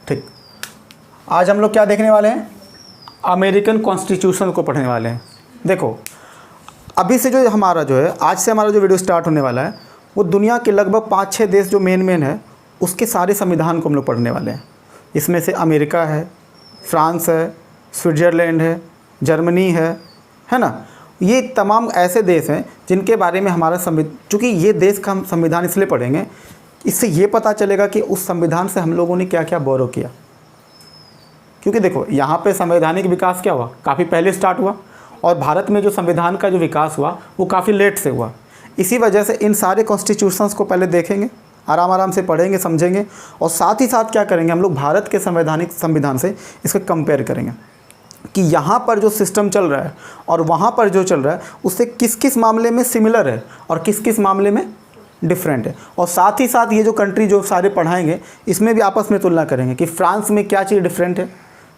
ठीक, आज हम लोग क्या देखने वाले हैं? अमेरिकन कॉन्स्टिट्यूशन को पढ़ने वाले हैं। देखो, अभी से जो हमारा जो है, आज से हमारा जो वीडियो स्टार्ट होने वाला है, वो दुनिया के लगभग 5-6 देश जो मेन है उसके सारे संविधान को हम लोग पढ़ने वाले हैं। इसमें से अमेरिका है, फ्रांस है, स्विट्ज़रलैंड है, जर्मनी है ना। ये तमाम ऐसे देश हैं जिनके बारे में हमारा चूँकि ये देश का हम संविधान इसलिए पढ़ेंगे, इससे ये पता चलेगा कि उस संविधान से हम लोगों ने क्या क्या बोरो किया। क्योंकि देखो, यहाँ पे संवैधानिक विकास क्या हुआ, काफ़ी पहले स्टार्ट हुआ, और भारत में जो संविधान का जो विकास हुआ वो काफ़ी लेट से हुआ। इसी वजह से इन सारे कॉन्स्टिट्यूशंस को पहले देखेंगे, आराम से पढ़ेंगे, समझेंगे, और साथ ही साथ क्या करेंगे, हम लोग भारत के संवैधानिक संविधान से इसको कंपेयर करेंगे कि यहाँ पर जो सिस्टम चल रहा है और वहाँ पर जो चल रहा है उससे किस किस मामले में सिमिलर है और किस किस मामले में डिफरेंट है। और साथ ही साथ ये जो कंट्री जो सारे पढ़ाएंगे इसमें भी आपस में तुलना करेंगे कि फ्रांस में क्या चीज़ डिफरेंट है,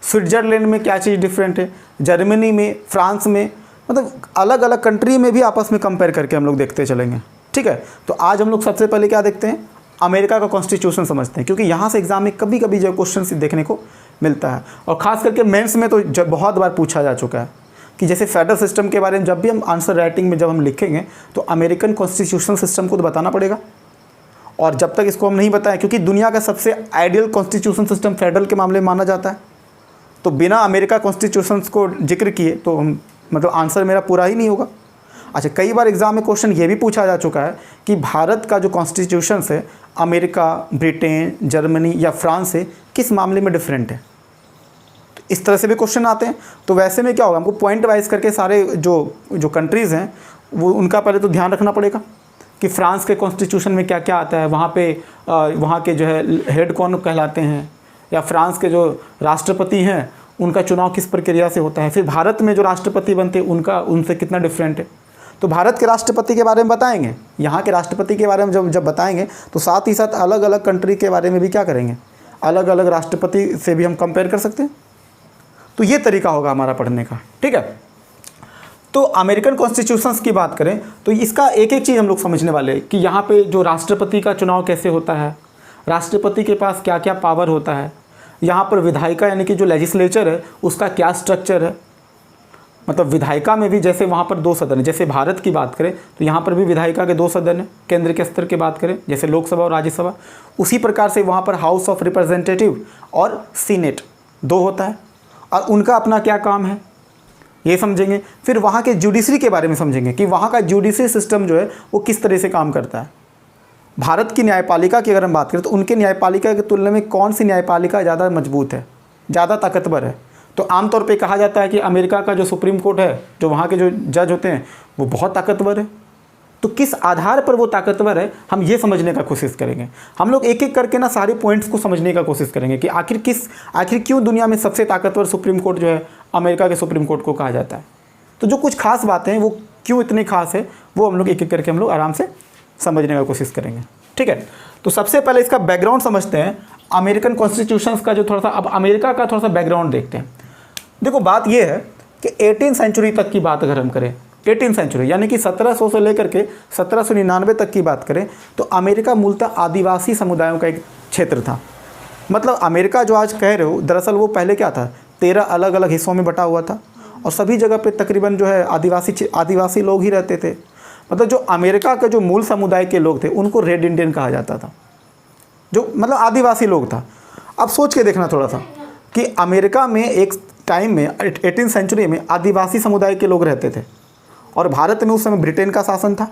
स्विट्ज़रलैंड में क्या चीज़ डिफरेंट है, जर्मनी में, फ्रांस में, मतलब अलग अलग कंट्री में भी आपस में कंपेयर करके हम लोग देखते चलेंगे। ठीक है, तो आज हम लोग सबसे पहले क्या देखते हैं, अमेरिका का कॉन्स्टिट्यूशन समझते हैं, क्योंकि यहाँ से एग्जाम में कभी कभी जो क्वेश्चन देखने को मिलता है, और ख़ास करके मेंस में तो बहुत बार पूछा जा चुका है कि जैसे फेडरल सिस्टम के बारे में जब भी हम आंसर राइटिंग में जब हम लिखेंगे तो अमेरिकन कॉन्स्टिट्यूशन सिस्टम को तो बताना पड़ेगा। और जब तक इसको हम नहीं बताएं, क्योंकि दुनिया का सबसे आइडियल कॉन्स्टिट्यूशन सिस्टम फेडरल के मामले में माना जाता है, तो बिना अमेरिका कॉन्स्टिट्यूशन को जिक्र किए तो मतलब आंसर मेरा पूरा ही नहीं होगा। अच्छा, कई बार एग्ज़ाम में क्वेश्चन ये भी पूछा जा चुका है कि भारत का जो कॉन्स्टिट्यूशन है अमेरिका, ब्रिटेन, जर्मनी या फ्रांस से किस मामले में डिफरेंट है। तो इस तरह से भी क्वेश्चन आते हैं। तो वैसे में क्या होगा, हमको पॉइंट वाइज करके सारे जो कंट्रीज़ हैं वो उनका पहले तो ध्यान रखना पड़ेगा कि फ्रांस के कॉन्स्टिट्यूशन में क्या क्या आता है, वहाँ के जो है हेड कौन कहलाते हैं, या फ्रांस के जो राष्ट्रपति हैं उनका चुनाव किस प्रक्रिया से होता है, फिर भारत में जो राष्ट्रपति बनते हैं उनका उनसे कितना डिफरेंट है। तो भारत के राष्ट्रपति के बारे में बताएंगे, यहाँ के राष्ट्रपति के बारे में जब बताएंगे तो साथ ही साथ अलग अलग कंट्री के बारे में भी क्या करेंगे, अलग अलग राष्ट्रपति से भी हम कंपेयर कर सकते हैं। तो ये तरीका होगा हमारा पढ़ने का। ठीक है, तो अमेरिकन कॉन्स्टिट्यूशंस की बात करें तो इसका एक एक चीज़ हम लोग समझने वाले हैं कि यहाँ पे जो राष्ट्रपति का चुनाव कैसे होता है, राष्ट्रपति के पास क्या क्या पावर होता है, यहाँ पर विधायिका यानी कि जो लेजिस्लेचर है उसका क्या स्ट्रक्चर है, मतलब विधायिका में भी जैसे वहाँ पर 2 सदन है, जैसे भारत की बात करें तो यहाँ पर भी विधायिका के 2 सदन हैं, केंद्र के स्तर की बात करें जैसे लोकसभा और राज्यसभा, उसी प्रकार से वहाँ पर हाउस ऑफ रिप्रेजेंटेटिव और सीनेट 2 होता है, और उनका अपना क्या काम है ये समझेंगे। फिर वहाँ के जुडिशरी के बारे में समझेंगे कि वहाँ का जुडिशरी सिस्टम जो है वो किस तरह से काम करता है। भारत की न्यायपालिका की अगर हम बात करें तो उनके न्यायपालिका की तुलना में कौन सी न्यायपालिका ज़्यादा मजबूत है, ज़्यादा ताकतवर है। तो आमतौर पे कहा जाता है कि अमेरिका का जो सुप्रीम कोर्ट है, जो वहाँ के जो जज होते हैं वो बहुत ताकतवर है। तो किस आधार पर वो ताकतवर है हम ये समझने का कोशिश करेंगे। हम लोग एक एक करके ना सारे पॉइंट्स को समझने का कोशिश करेंगे कि आखिर क्यों दुनिया में सबसे ताकतवर सुप्रीम कोर्ट जो है अमेरिका के सुप्रीम कोर्ट को कहा जाता है। तो जो कुछ खास बातें हैं वो क्यों इतनी खास है वो हम लोग एक एक करके हम लोग आराम से समझने का कोशिश करेंगे। ठीक है, तो सबसे पहले इसका बैकग्राउंड समझते हैं, अमेरिकन कॉन्स्टिट्यूशंस का जो थोड़ा सा, अब अमेरिका का थोड़ा सा बैकग्राउंड देखते हैं। देखो, बात ये है कि 18वीं सेंचुरी तक की बात अगर हम करें, 18वीं सेंचुरी यानी कि 1700 से लेकर के 1799 तक की बात करें तो अमेरिका मूलतः आदिवासी समुदायों का एक क्षेत्र था। मतलब अमेरिका जो आज कह रहे हो, दरअसल वो पहले क्या था, 13 अलग अलग हिस्सों में बटा हुआ था, और सभी जगह पे तकरीबन जो है आदिवासी लोग ही रहते थे। मतलब जो अमेरिका के जो मूल समुदाय के लोग थे उनको रेड इंडियन कहा जाता था, जो मतलब आदिवासी लोग था। अब सोच के देखना थोड़ा सा कि अमेरिका में एक टाइम में 18वीं सेंचुरी में आदिवासी समुदाय के लोग रहते थे, और भारत में उस समय ब्रिटेन का शासन था।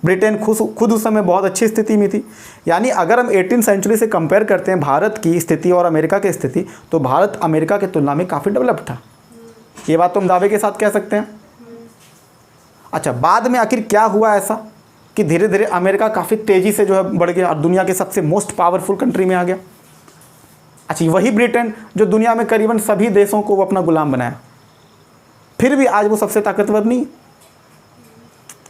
ब्रिटेन खुद उस समय बहुत अच्छी स्थिति में थी। यानी अगर हम 18वीं सेंचुरी से कंपेयर करते हैं भारत की स्थिति और अमेरिका की स्थिति, तो भारत अमेरिका की तुलना में काफ़ी डेवलप था। ये बात तो हम दावे के साथ कह सकते हैं। अच्छा, बाद में आखिर क्या हुआ ऐसा कि धीरे धीरे अमेरिका काफ़ी तेज़ी से जो है बढ़ गया और दुनिया के सबसे मोस्ट पावरफुल कंट्री में आ गया। अच्छा, वही ब्रिटेन जो दुनिया में करीबन सभी देशों को वो अपना गुलाम बनाया, फिर भी आज वो सबसे ताकतवर नहीं।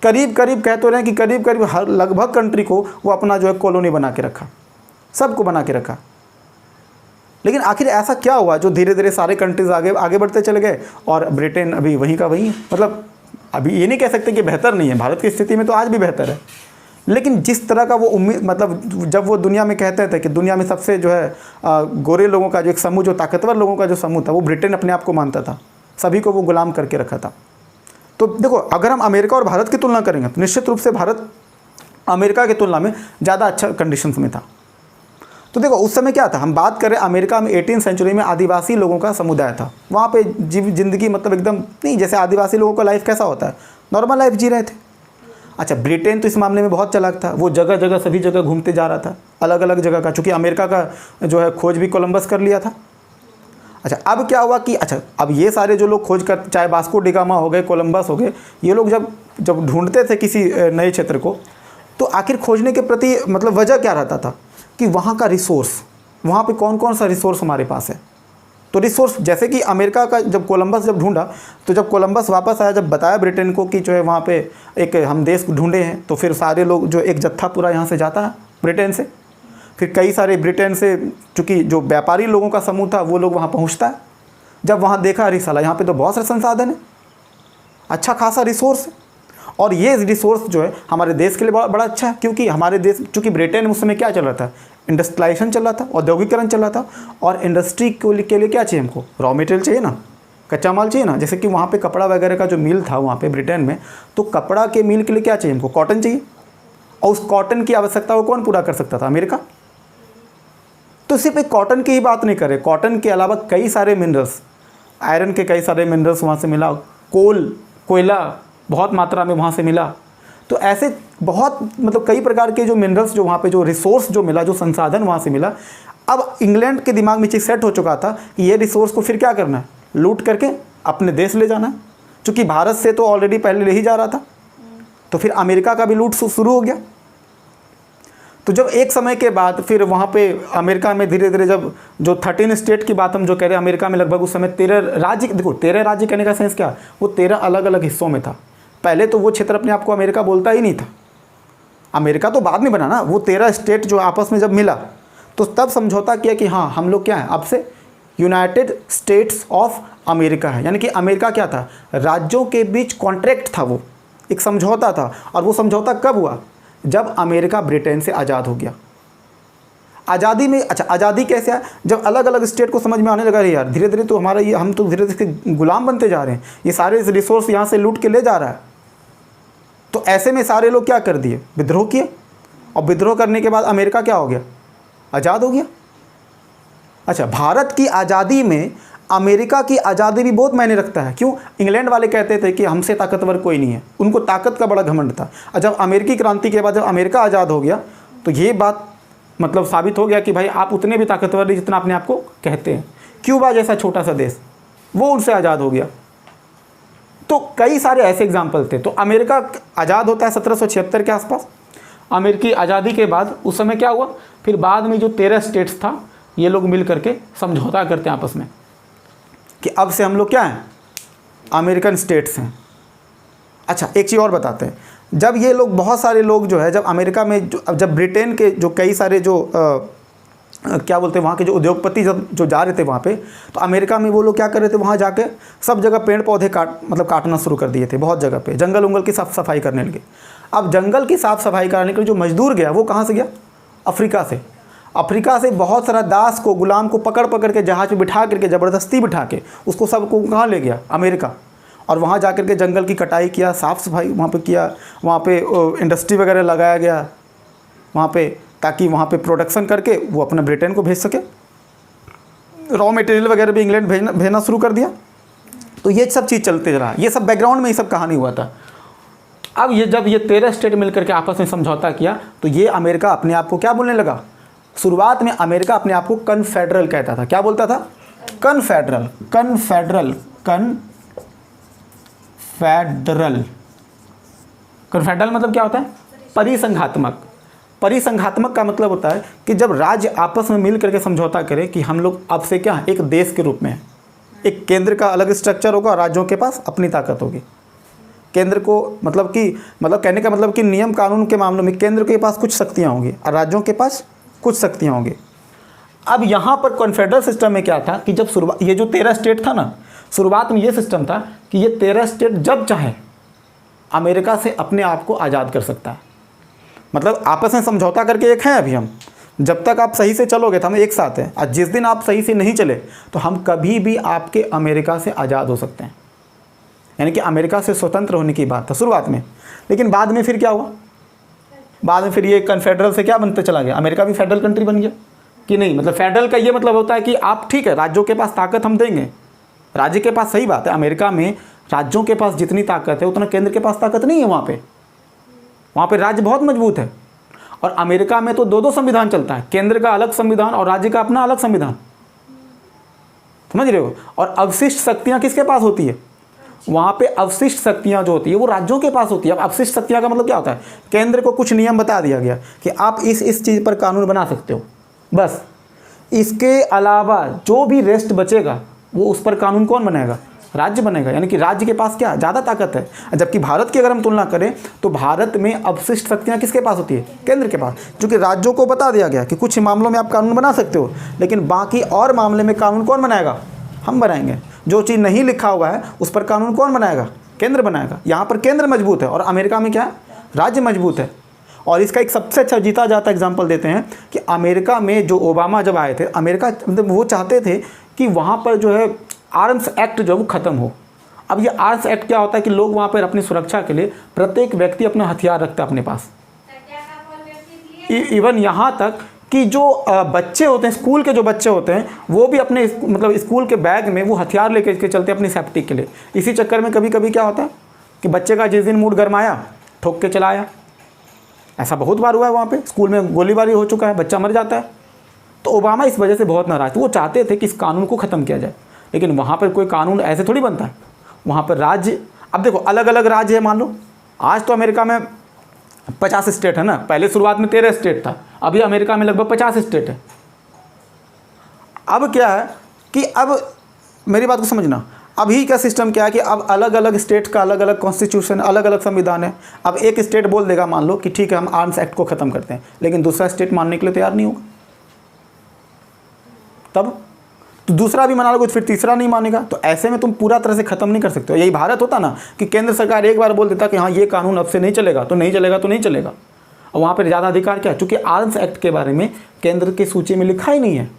करीब करीब कह तो रहे हैं कि करीब करीब हर लगभग कंट्री को वो अपना जो है कॉलोनी बना के रखा, सबको बना के रखा। लेकिन आखिर ऐसा क्या हुआ जो धीरे धीरे सारे कंट्रीज़ आगे बढ़ते चले गए और ब्रिटेन अभी वहीं का वहीं है। मतलब अभी ये नहीं कह सकते कि बेहतर नहीं है, भारत की स्थिति में तो आज भी बेहतर है, लेकिन जिस तरह का वो उम्मीद, मतलब जब वो दुनिया में कहते थे कि दुनिया में सबसे जो है गोरे लोगों का जो एक समूह, जो ताकतवर लोगों का जो समूह था, वो ब्रिटेन अपने आप को मानता था, सभी को वो गुलाम करके रखा था। तो देखो, अगर हम अमेरिका और भारत की तुलना करेंगे तो निश्चित रूप से भारत अमेरिका की तुलना में ज़्यादा अच्छा कंडीशंस में था। तो देखो उस समय क्या था, हम बात करें अमेरिका में 18वीं सेंचुरी में आदिवासी लोगों का समुदाय था। वहाँ पे जिंदगी मतलब एकदम नहीं, जैसे आदिवासी लोगों का लाइफ कैसा होता है, नॉर्मल लाइफ जी रहे थे। अच्छा, ब्रिटेन तो इस मामले में बहुत चालाक था, वो जगह जगह सभी जगह घूमते जा रहा था, अलग अलग जगह का, चूँकि अमेरिका का जो है खोज भी कोलंबस कर लिया था। अच्छा, अब क्या हुआ कि अच्छा, अब ये सारे जो लोग खोज कर, चाहे वास्को डी गामा हो गए, कोलंबस हो गए, ये लोग जब ढूंढते थे किसी नए क्षेत्र को, तो आखिर खोजने के प्रति मतलब वजह क्या रहता था कि वहाँ का रिसोर्स, वहाँ पे कौन कौन सा रिसोर्स हमारे पास है। तो रिसोर्स जैसे कि अमेरिका का जब कोलंबस जब ढूंढा, तो जब कोलंबस वापस आया, जब बताया ब्रिटेन को कि जो है वहाँ पे एक हम देश ढूंढे हैं, तो फिर सारे लोग जो एक जत्था पूरा यहाँ से जाता है ब्रिटेन से, फिर कई सारे ब्रिटेन से, चूँकि जो व्यापारी लोगों का समूह था वो लोग वहाँ पहुँचता है। जब वहाँ देखा, अरे साला यहाँ पे तो बहुत सारे संसाधन है, अच्छा खासा रिसोर्स है, और ये रिसोर्स जो है हमारे देश के लिए बड़ा अच्छा है, क्योंकि हमारे देश, चूँकि ब्रिटेन में उस समय क्या चल रहा था, इंडस्ट्रियलाइजेशन चल रहा था, औद्योगिकरण चल रहा था, और इंडस्ट्री के लिए क्या चाहिए हमको, रॉ मटेरियल चाहिए ना, कच्चा माल चाहिए ना। जैसे कि वहाँ पे कपड़ा वगैरह का जो मिल था वहाँ पे ब्रिटेन में, तो कपड़ा के मिल के लिए क्या चाहिए हमको, कॉटन चाहिए, और उस कॉटन की आवश्यकता को कौन पूरा कर सकता था, अमेरिका। तो सिर्फ एक कॉटन की ही बात नहीं करें, कॉटन के अलावा कई सारे मिनरल्स, आयरन के कई सारे मिनरल्स वहाँ से मिला, कोयला बहुत मात्रा में वहाँ से मिला। तो ऐसे बहुत मतलब कई प्रकार के जो मिनरल्स, जो वहाँ पे जो रिसोर्स जो मिला, जो संसाधन वहाँ से मिला। अब इंग्लैंड के दिमाग में चीज़ सेट हो चुका था कि ये रिसोर्स को फिर क्या करना है, लूट करके अपने देश ले जाना है। चूँकि भारत से तो ऑलरेडी पहले ले ही जा रहा था, तो फिर अमेरिका का भी लूट शुरू हो गया। तो जब एक समय के बाद फिर वहाँ पे अमेरिका में धीरे धीरे, जब जो 13 स्टेट की बात हम जो कह रहे हैं, अमेरिका में लगभग उस समय 13 राज्य, देखो 13 राज्य कहने का सेंस क्या, वो 13 अलग अलग हिस्सों में था। पहले तो वो क्षेत्र अपने आप को अमेरिका बोलता ही नहीं था, अमेरिका तो बाद में बना ना। वो 13 स्टेट जो आपस में जब मिला, तो तब समझौता किया कि हाँ हम लोग क्या है, अब से यूनाइटेड स्टेट्स ऑफ अमेरिका है। यानी कि अमेरिका क्या था, राज्यों के बीच कॉन्ट्रैक्ट था, वो एक समझौता था। और वो समझौता कब हुआ, जब अमेरिका ब्रिटेन से आज़ाद हो गया। आज़ादी में, अच्छा आज़ादी कैसे है, जब अलग अलग स्टेट को समझ में आने लगा, यार धीरे धीरे तो हमारा ये, हम तो धीरे धीरे गुलाम बनते जा रहे हैं, ये सारे रिसोर्स यहाँ से लूट के ले जा रहा है। तो ऐसे में सारे लोग क्या कर दिए, विद्रोह किए, और विद्रोह करने के बाद अमेरिका क्या हो गया, आज़ाद हो गया। अच्छा, भारत की आज़ादी में अमेरिका की आज़ादी भी बहुत मायने रखता है। क्यों, इंग्लैंड वाले कहते थे कि हमसे ताकतवर कोई नहीं है, उनको ताकत का बड़ा घमंड था। और जब अमेरिकी क्रांति के बाद जब अमेरिका आज़ाद हो गया, तो ये बात मतलब साबित हो गया कि भाई आप उतने भी ताकतवर नहीं जितना अपने आप को कहते हैं। क्यूबा जैसा छोटा सा देश, वो उनसे आज़ाद हो गया। तो कई सारे ऐसे एग्जाम्पल थे। तो अमेरिका आज़ाद होता है 1776 के आसपास। अमेरिकी आज़ादी के बाद उस समय क्या हुआ, फिर बाद में जो 13 स्टेट्स था, ये लोग मिल करके समझौता करते हैं आपस में कि अब से हम लोग क्या हैं, अमेरिकन स्टेट्स हैं। अच्छा, एक चीज़ और बताते हैं, जब ये लोग बहुत सारे लोग जो है, जब अमेरिका में जब ब्रिटेन के जो कई सारे जो क्या बोलते हैं, वहाँ के जो उद्योगपति जब जो जा रहे थे वहाँ पे, तो अमेरिका में वो लोग क्या कर रहे थे, वहाँ जाके सब जगह पेड़ पौधे काटना शुरू कर दिए थे। बहुत जगह पे जंगल उंगल की साफ सफाई करने लगे। अब जंगल की साफ सफाई करने के लिए जो मजदूर गया, वो कहाँ से गया, अफ्रीका से। अफ्रीका से बहुत सारा दास को, गुलाम को पकड़ पकड़ के जहाज़ पे बिठा करके, ज़बरदस्ती बिठा के उसको सबको कहाँ ले गया, अमेरिका। और वहाँ जा कर के जंगल की कटाई किया, साफ़ सफाई वहाँ पे किया, वहाँ पे इंडस्ट्री वगैरह लगाया गया वहाँ पे, ताकि वहाँ पे प्रोडक्शन करके वो अपना ब्रिटेन को भेज सके। रॉ मटेरियल वगैरह भी इंग्लैंड भेजना शुरू कर दिया। तो ये सब चीज़ चलते रहा, ये सब बैकग्राउंड में ये सब कहानी हुआ था। अब ये जब ये 13 स्टेट मिल करके आपस में समझौता किया, तो ये अमेरिका अपने आप को क्या बोलने लगा। शुरुआत में अमेरिका अपने आप को कन्फेडरल कहता था। क्या बोलता था, कन्फेडरल। कन्फेडरल कन्फेडरल कन्फेडरल मतलब क्या होता है, परिसंघात्मक। परिसंघात्मक का मतलब होता है कि जब राज्य आपस में मिल करके समझौता करें कि हम लोग अब से क्या, एक देश के रूप में, एक केंद्र का अलग स्ट्रक्चर होगा, राज्यों के पास अपनी ताकत होगी। केंद्र को मतलब कहने का मतलब कि नियम कानून के मामलों में केंद्र के पास कुछ शक्तियाँ होंगी और राज्यों के पास कुछ शक्तियाँ होंगी। अब यहाँ पर कॉन्फेडरल सिस्टम में क्या था कि जब शुरुआत, ये जो 13 स्टेट था ना, शुरुआत में ये सिस्टम था कि ये 13 स्टेट जब चाहे अमेरिका से अपने आप को आज़ाद कर सकता है। मतलब आपस में समझौता करके एक हैं अभी हम। जब तक आप सही से चलोगे तो हम एक साथ हैं, और जिस दिन आप सही से नहीं चले तो हम कभी भी आपके अमेरिका से आज़ाद हो सकते हैं। यानी कि अमेरिका से स्वतंत्र होने की बात था शुरुआत में, लेकिन बाद में फिर क्या हुआ, बाद में फिर ये कन्फेडरल से क्या बनते चला गया, अमेरिका भी फेडरल कंट्री बन गया कि नहीं। मतलब फेडरल का ये मतलब होता है कि आप ठीक है, राज्यों के पास ताकत हम देंगे, राज्य के पास, सही बात है, अमेरिका में राज्यों के पास जितनी ताकत है उतना केंद्र के पास ताकत नहीं है। वहाँ पे राज्य बहुत मजबूत है। और अमेरिका में तो दो संविधान चलता है, केंद्र का अलग संविधान और राज्य का अपना अलग संविधान, समझ रहे हो। और अवशिष्ट शक्तियाँ किसके पास होती है, वहाँ पे अवशिष्ट शक्तियाँ जो होती है वो राज्यों के पास होती है। अब अवशिष्ट शक्तियाँ का मतलब क्या होता है, केंद्र को कुछ नियम बता दिया गया कि आप इस चीज़ पर कानून बना सकते हो, बस इसके अलावा जो भी रेस्ट बचेगा वो उस पर कानून कौन बनाएगा, राज्य बनेगा। यानी कि राज्य के पास क्या ज़्यादा ताकत है। जबकि भारत की अगर हम तुलना करें तो भारत में अवशिष्ट शक्तियाँ किसके पास होती है, केंद्र के पास। क्योंकि राज्यों को बता दिया गया कि कुछ मामलों में आप कानून बना सकते हो, लेकिन बाकी और मामले में कानून कौन बनाएगा, हम बनाएंगे। जो चीज़ नहीं लिखा हुआ है उस पर कानून कौन बनाएगा, केंद्र बनाएगा। यहाँ पर केंद्र मजबूत है और अमेरिका में क्या है, राज्य मजबूत है। और इसका एक सबसे अच्छा जीता जाता एग्जाम्पल देते हैं कि अमेरिका में जो ओबामा जब आए थे, अमेरिका मतलब वो चाहते थे कि वहाँ पर जो है आर्म्स एक्ट जो वो ख़त्म हो। अब ये आर्म्स एक्ट क्या होता है कि लोग वहाँ पर अपनी सुरक्षा के लिए प्रत्येक व्यक्ति अपना हथियार रखता है अपने पास। इवन यहाँ तक कि जो बच्चे होते हैं, स्कूल के जो बच्चे होते हैं, वो भी अपने मतलब स्कूल के बैग में वो हथियार लेके के चलते हैं अपनी सेफ्टी के लिए। इसी चक्कर में कभी कभी क्या होता है कि बच्चे का जिस दिन मूड गरमाया ठोक के चलाया, ऐसा बहुत बार हुआ है। वहाँ पे स्कूल में गोलीबारी हो चुका है, बच्चा मर जाता है। तो ओबामा इस वजह से बहुत नाराज़ थे, वो चाहते थे कि इस कानून को ख़त्म किया जाए। लेकिन वहाँ पर कोई कानून ऐसे थोड़ी बनता है, वहाँ पर राज्य, अब देखो अलग अलग राज्य है। मान लो आज तो अमेरिका में 50 स्टेट है ना, पहले शुरुआत में 13 स्टेट था, अभी अमेरिका में लगभग 50 स्टेट है। अब क्या है कि अब मेरी बात को समझना, अभी का सिस्टम क्या है कि अब अलग अलग स्टेट का अलग अलग कॉन्स्टिट्यूशन, अलग अलग संविधान है। अब एक स्टेट बोल देगा मान लो कि ठीक है हम आर्म्स एक्ट को ख़त्म करते हैं, लेकिन दूसरा स्टेट मानने के लिए तैयार नहीं होगा, तब तो दूसरा भी मना लोगे तो फिर तीसरा नहीं मानेगा। तो ऐसे में तुम पूरा तरह से ख़त्म नहीं कर सकते हो। यही भारत होता ना कि केंद्र सरकार एक बार बोल देता कि हाँ ये कानून अब से नहीं चलेगा तो नहीं चलेगा तो नहीं चलेगा। और वहाँ पर ज़्यादा अधिकार क्या है, चूँकि आर्म्स एक्ट के बारे में केंद्र की सूची में लिखा ही नहीं है,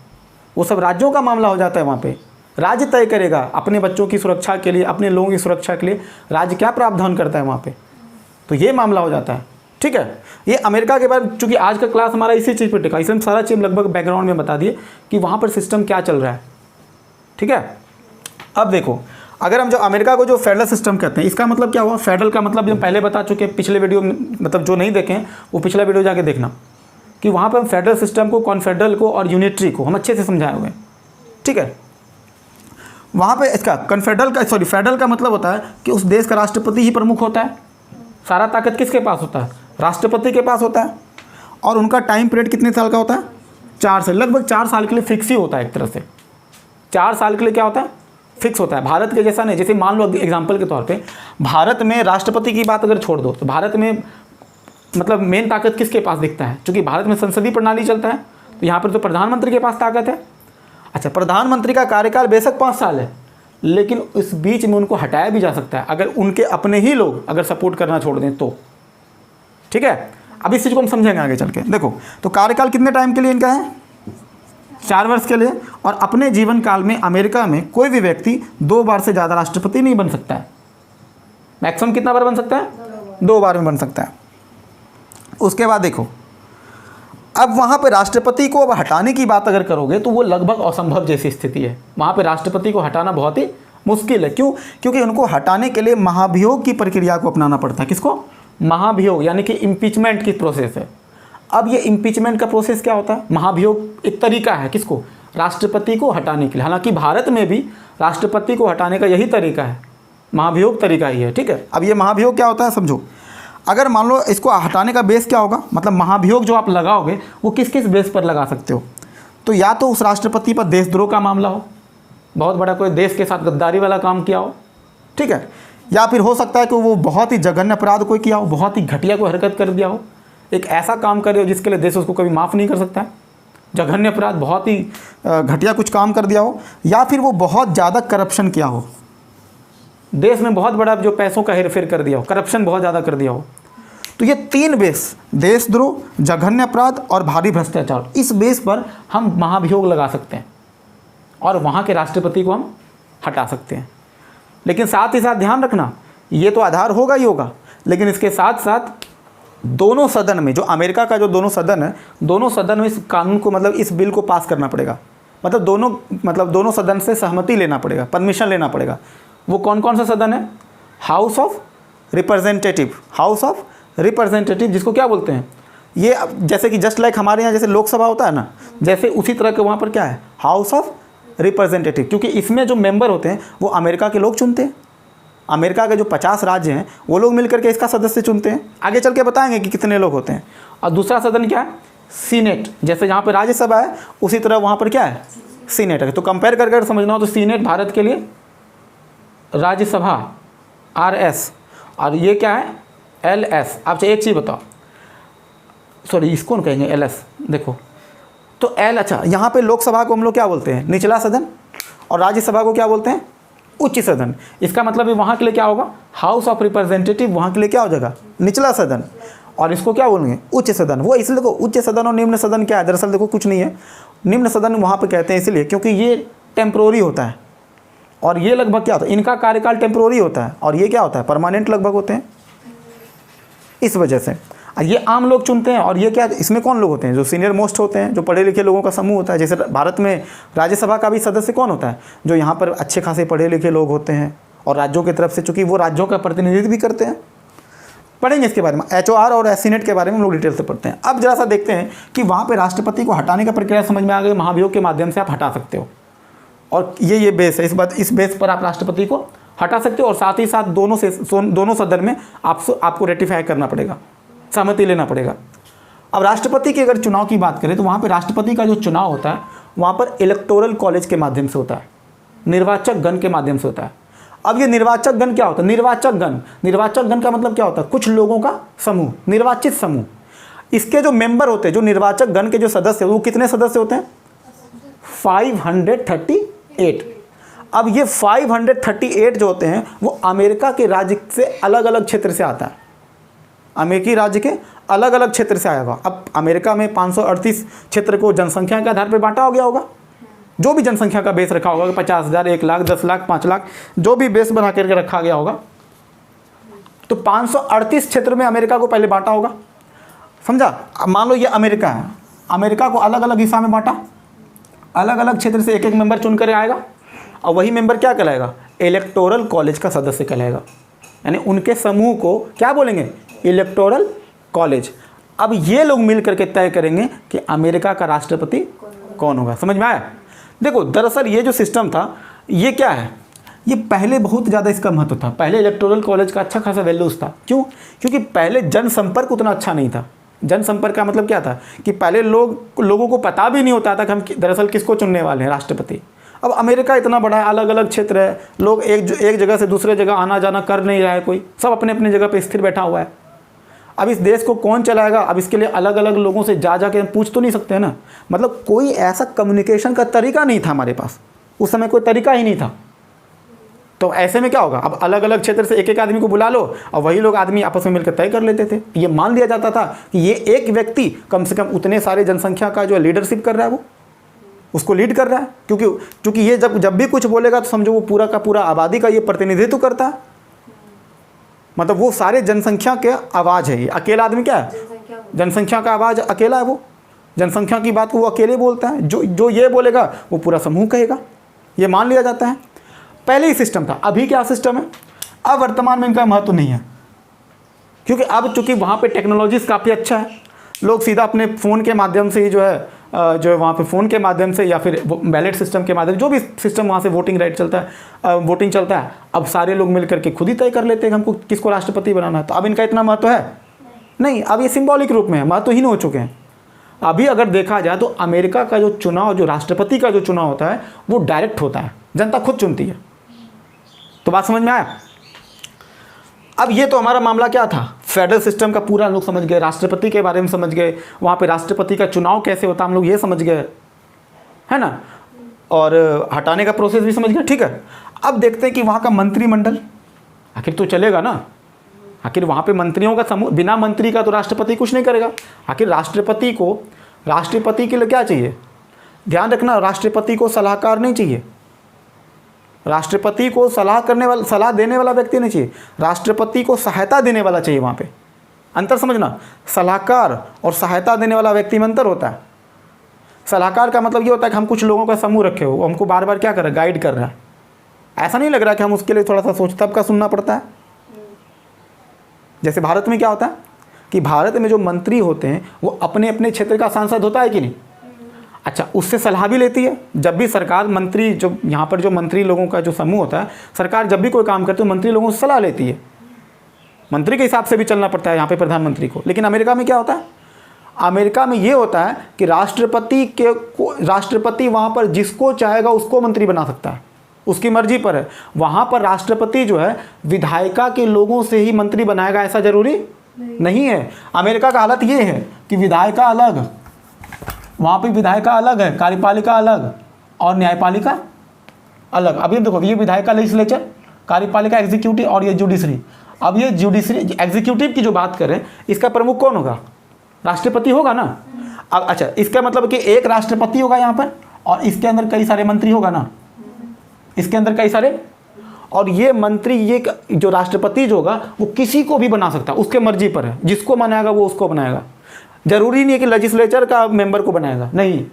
वो सब राज्यों का मामला हो जाता है। वहाँ पे राज्य तय करेगा अपने बच्चों की सुरक्षा के लिए, अपने लोगों की सुरक्षा के लिए राज्य क्या प्रावधान करता है वहाँ पे, तो ये मामला हो जाता है। ठीक है, ये अमेरिका के बाद, चूँकि आज का क्लास हमारा इसी चीज़ पर टिका, इसमें सारा चीज़ लगभग बैकग्राउंड में बता दिए कि वहाँ पर सिस्टम क्या चल रहा है। ठीक है, अब देखो अगर हम जो अमेरिका को जो फेडरल सिस्टम कहते हैं, इसका मतलब क्या हुआ, फेडरल का मतलब हम पहले बता चुके हैं पिछले वीडियो में, मतलब जो नहीं देखें वो पिछला वीडियो जाके देखना कि वहाँ पर हम फेडरल सिस्टम को, कॉन्फेडरल को और यूनिटरी को हम अच्छे से समझाए हुए हैं। ठीक है, वहाँ पे इसका फेडरल का मतलब होता है कि उस देश का राष्ट्रपति ही प्रमुख होता है। सारा ताकत किसके पास होता है, राष्ट्रपति के पास होता है। और उनका टाइम पीरियड कितने साल का होता है, 4 साल, लगभग 4 साल के लिए फिक्स ही होता है। एक तरह से 4 साल के लिए क्या होता है, फिक्स होता है। भारत के जैसा नहीं, जैसे मान लो एग्जाम्पल के तौर पे भारत में राष्ट्रपति की बात अगर छोड़ दो तो भारत में मतलब मेन ताकत किसके पास दिखता है, क्योंकि भारत में संसदीय प्रणाली चलता है, तो यहाँ पर तो प्रधानमंत्री के पास ताकत है। अच्छा, प्रधानमंत्री का कार्यकाल बेशक 5 साल है, लेकिन इस बीच में उनको हटाया भी जा सकता है अगर उनके अपने ही लोग अगर सपोर्ट करना छोड़ दें तो। ठीक है, अब इस चीज़ को हम समझेंगे आगे चल के। देखो तो कार्यकाल कितने टाइम के लिए इनका है, 4 वर्ष के लिए। और अपने जीवन काल में अमेरिका में कोई भी व्यक्ति 2 बार से ज़्यादा राष्ट्रपति नहीं बन सकता है। मैक्सिमम कितना बार बन सकता है, 2 बार में बन सकता है। उसके बाद देखो, अब वहाँ पे राष्ट्रपति को अब हटाने की बात अगर करोगे तो वो लगभग असंभव जैसी स्थिति है। वहाँ पे राष्ट्रपति को हटाना बहुत ही मुश्किल है। क्यों, क्योंकि उनको हटाने के लिए महाभियोग की प्रक्रिया को अपनाना पड़ता है। किसको, महाभियोग, यानी कि इम्पीचमेंट की प्रोसेस है। अब ये इम्पीचमेंट का प्रोसेस क्या होता है, महाभियोग एक तरीका है किसको, राष्ट्रपति को हटाने के लिए। हालांकि भारत में भी राष्ट्रपति को हटाने का यही तरीका है, महाभियोग तरीका ही है। ठीक है, अब ये महाभियोग क्या होता है समझो। अगर मान लो इसको हटाने का बेस क्या होगा, मतलब महाभियोग जो आप लगाओगे वो किस किस बेस पर लगा सकते हो, तो या तो उस राष्ट्रपति पर देशद्रोह का मामला हो, बहुत बड़ा कोई देश के साथ गद्दारी वाला काम किया हो। ठीक है, या फिर हो सकता है कि वो बहुत ही जघन्य अपराध कोई किया हो, बहुत ही घटिया कोई हरकत कर दिया हो, एक ऐसा काम करे हो जिसके लिए देश उसको कभी माफ़ नहीं कर सकता है, जघन्य अपराध, बहुत ही घटिया कुछ काम कर दिया हो, या फिर वो बहुत ज़्यादा करप्शन किया हो, देश में बहुत बड़ा जो पैसों का हेरफेर कर दिया हो, करप्शन बहुत ज़्यादा कर दिया हो। तो ये 3 बेस, देशद्रोह, जघन्य अपराध और भारी भ्रष्टाचार, इस बेस पर हम महाभियोग लगा सकते हैं और वहाँ के राष्ट्रपति को हम हटा सकते हैं। लेकिन साथ ही साथ ध्यान रखना, ये तो आधार होगा ही होगा, लेकिन इसके साथ साथ दोनों सदन में, जो अमेरिका का जो दोनों सदन है, दोनों सदन में इस कानून को, मतलब इस बिल को पास करना पड़ेगा। मतलब दोनों सदन से सहमति लेना पड़ेगा, परमिशन लेना पड़ेगा। वो कौन कौन सा सदन है? House of representative, house of representative जिसको क्या बोलते हैं, ये जैसे कि जस्ट लाइक हमारे यहाँ जैसे लोकसभा होता है ना, जैसे उसी तरह के वहाँ पर क्या है, हाउस ऑफ रिप्रेजेंटेटिव। क्योंकि इसमें जो मेंबर होते हैं वो अमेरिका के लोग चुनते हैं। अमेरिका के जो 50 राज्य हैं वो लोग मिलकर के इसका सदस्य चुनते हैं। आगे चल के बताएंगे कि कितने लोग होते हैं। और दूसरा सदन क्या है? सीनेट। जैसे यहाँ पर राज्यसभा है उसी तरह वहाँ पर क्या है? सीनेट है। तो कंपेयर करके अगर समझना हो तो सीनेट भारत के लिए राज्यसभा RS, और ये क्या है? LS। आपसे एक चीज़ बताओ, सॉरी इसको कहेंगे LS, देखो तो L, अच्छा यहाँ पे लोकसभा को हम लोग क्या बोलते हैं? निचला सदन, और राज्यसभा को क्या बोलते हैं? उच्च सदन। इसका मतलब वहाँ के लिए क्या होगा? हाउस ऑफ रिप्रेजेंटेटिव वहाँ के लिए क्या हो जाएगा? निचला सदन। और इसको क्या बोलेंगे? उच्च सदन। वो इसलिए देखो उच्च सदन और निम्न सदन क्या है, दरअसल देखो कुछ नहीं है। निम्न सदन वहाँ पे कहते हैं इसलिए क्योंकि ये टेम्प्रोरी होता है, और ये लगभग क्या होता है, इनका कार्यकाल टेम्प्रोरी होता है, और ये क्या होता है? परमानेंट लगभग होते हैं। इस वजह से ये आम लोग चुनते हैं। और ये क्या, इसमें कौन लोग होते हैं? जो सीनियर मोस्ट होते हैं, जो पढ़े लिखे लोगों का समूह होता है। जैसे भारत में राज्यसभा का भी सदस्य कौन होता है? जो यहाँ पर अच्छे खासे पढ़े लिखे लोग होते हैं, और राज्यों की तरफ से, चूँकि वो राज्यों का प्रतिनिधित्व भी करते हैं। पढ़ेंगे इसके बारे में, HOR और सीनेट के बारे में हम लोग डिटेल से पढ़ते हैं। अब जरा सा देखते हैं कि वहाँ पर राष्ट्रपति को हटाने का प्रक्रिया समझ में आ गई। महाभियोग के माध्यम से आप हटा सकते हो, और ये बेस है। इस बेस पर आप राष्ट्रपति को हटा सकते हो, और साथ ही साथ दोनों सदन में आपको रेटिफाई करना पड़ेगा, सहमति लेना पड़ेगा। अब राष्ट्रपति के अगर चुनाव की बात करें तो वहाँ पे राष्ट्रपति का जो चुनाव होता है वहाँ पर इलेक्टोरल कॉलेज के माध्यम से होता है, निर्वाचक गण के माध्यम से होता है। अब ये निर्वाचक गण क्या होता है? निर्वाचक गण का मतलब क्या होता है? कुछ लोगों का समूह, निर्वाचित समूह। इसके जो मेंबर होते हैं, जो निर्वाचक गण के जो सदस्य, वो कितने सदस्य होते हैं? 538। अब ये 538 जो होते हैं वो अमेरिका के राज्य से अलग अलग क्षेत्र से आता है, अमेरिकी राज्य के अलग अलग क्षेत्र से आया होगा। अब अमेरिका में 538 क्षेत्र को जनसंख्या के आधार पर बांटा हो गया होगा, जो भी जनसंख्या का बेस रखा होगा, 50,000, 1 लाख, 10 लाख, 5 लाख, जो भी बेस बना करके रखा गया होगा। तो 538 क्षेत्र में अमेरिका को पहले बांटा होगा, समझा? अब मान लो ये अमेरिका है, अमेरिका को अलग अलग हिस्सा में बांटा, अलग अलग क्षेत्र से एक एक मेंबर चुन कर आएगा, और वही मेंबर क्या कहलाएगा? इलेक्टोरल कॉलेज का सदस्य कहलाएगा। यानी उनके समूह को क्या बोलेंगे? Electoral college. अब ये लोग मिल करके तय करेंगे कि अमेरिका का राष्ट्रपति कौन होगा। समझ में आया? देखो दरअसल ये जो सिस्टम था ये क्या है, ये पहले बहुत ज़्यादा इसका महत्व था। पहले इलेक्टोरल कॉलेज का अच्छा खासा वैल्यूज़ था। क्यों? क्योंकि पहले जनसंपर्क उतना अच्छा नहीं था। जनसंपर्क का मतलब क्या था कि पहले लोगों को पता भी नहीं होता था कि हम दरअसल किसको चुनने वाले हैं राष्ट्रपति। अब अमेरिका इतना बड़ा है, अलग अलग क्षेत्र है, लोग एक जगह से दूसरे जगह आना जाना कर नहीं रहा है, कोई सब अपने अपने जगह पे स्थिर बैठा हुआ है। अब इस देश को कौन चलाएगा? अब इसके लिए अलग अलग लोगों से जा के पूछ तो नहीं सकते हैं ना। मतलब कोई ऐसा कम्युनिकेशन का तरीका नहीं था हमारे पास, उस समय कोई तरीका ही नहीं था। तो ऐसे में क्या होगा? अब अलग अलग क्षेत्र से एक एक आदमी को बुला लो, और वही लोग आदमी आपस में मिलकर तय कर लेते थे। ये मान लिया जाता था कि ये एक व्यक्ति कम से कम उतने सारे जनसंख्या का जो लीडरशिप कर रहा है वो उसको लीड कर रहा है। क्योंकि ये जब भी कुछ बोलेगा तो समझो वो पूरा का पूरा आबादी का ये प्रतिनिधित्व करता है। मतलब वो सारे जनसंख्या के आवाज़ है। ये अकेला आदमी क्या है? जनसंख्या का आवाज़ अकेला है। वो जनसंख्या की बात को वो अकेले बोलता है। जो ये बोलेगा वो पूरा समूह कहेगा, ये मान लिया जाता है। पहले ही सिस्टम था। अभी क्या सिस्टम है? अब वर्तमान में इनका महत्व नहीं है, क्योंकि अब चूँकि वहाँ पे टेक्नोलॉजीज़ काफ़ी अच्छा है, लोग सीधा अपने फ़ोन के माध्यम से ही जो है वहाँ पे फ़ोन के माध्यम से या फिर बैलेट सिस्टम के माध्यम, जो भी सिस्टम वहाँ से वोटिंग राइट चलता है, वोटिंग चलता है, अब सारे लोग मिल करके खुद ही तय कर लेते हैं हमको किसको राष्ट्रपति बनाना है। तो अब इनका इतना महत्व है नहीं, अब ये सिंबॉलिक रूप में है, महत्वहीन हो चुके हैं। अभी अगर देखा जाए तो अमेरिका का जो चुनाव, जो राष्ट्रपति का जो चुनाव होता है वो डायरेक्ट होता है, जनता खुद चुनती है। तो बात समझ में आया? अब ये तो हमारा मामला क्या था, फेडरल सिस्टम का पूरा लोग समझ गए, राष्ट्रपति के बारे में समझ गए, वहाँ पे राष्ट्रपति का चुनाव कैसे होता हम लोग ये समझ गए, है ना, और हटाने का प्रोसेस भी समझ गए। ठीक है, अब देखते हैं कि वहाँ का मंत्रिमंडल आखिर तो चलेगा ना, आखिर वहाँ पे मंत्रियों का समूह, बिना मंत्री का तो राष्ट्रपति कुछ नहीं करेगा। आखिर राष्ट्रपति के लिए क्या चाहिए, ध्यान रखना, राष्ट्रपति को सलाहकार नहीं चाहिए, राष्ट्रपति को सलाह देने वाला व्यक्ति नहीं चाहिए, राष्ट्रपति को सहायता देने वाला चाहिए। वहाँ पे अंतर समझना, सलाहकार और सहायता देने वाला व्यक्ति में अंतर होता है। सलाहकार का मतलब ये होता है कि हम कुछ लोगों का समूह रखे हो, हमको बार बार क्या कर रहा है, गाइड कर रहा है। ऐसा नहीं लग रहा कि हम उसके लिए थोड़ा सा सोच तब का सुनना पड़ता है। जैसे भारत में क्या होता है कि भारत में जो मंत्री होते हैं वो अपने अपने क्षेत्र का सांसद होता है कि नहीं। अच्छा, उससे सलाह भी लेती है। जब भी सरकार मंत्री, जो यहाँ पर जो मंत्री लोगों का जो समूह होता है, सरकार जब भी कोई काम करती है मंत्री लोगों से सलाह लेती है। मंत्री के हिसाब से भी चलना पड़ता है यहाँ पे प्रधानमंत्री को। लेकिन अमेरिका में क्या होता है, अमेरिका में ये होता है कि राष्ट्रपति वहाँ पर जिसको चाहेगा उसको मंत्री बना सकता है, उसकी मर्जी पर है। वहाँ पर राष्ट्रपति जो है विधायिका के लोगों से ही मंत्री बनाएगा, ऐसा जरूरी नहीं है। अमेरिका का हालत ये है कि विधायिका अलग, वहाँ पे विधायिका अलग है, कार्यपालिका अलग और न्यायपालिका अलग। अब ये देखो, ये विधायिका लेजिस्लेचर, कार्यपालिका एग्जीक्यूटिव और ये जुडिशरी। अब ये जुडिशरी एग्जीक्यूटिव की जो बात करें, इसका प्रमुख कौन होगा, राष्ट्रपति होगा ना। अब अच्छा, इसका मतलब कि एक राष्ट्रपति होगा यहाँ पर और इसके अंदर कई सारे मंत्री होगा ना, इसके अंदर कई सारे, और ये मंत्री, ये जो राष्ट्रपति जो होगा वो किसी को भी बना सकता है, उसके मर्जी पर है, जिसको बनाएगा वो उसको बनाएगा। जरूरी नहीं है कि लेजिस्लेचर का मेंबर को बनाएगा, नहीं।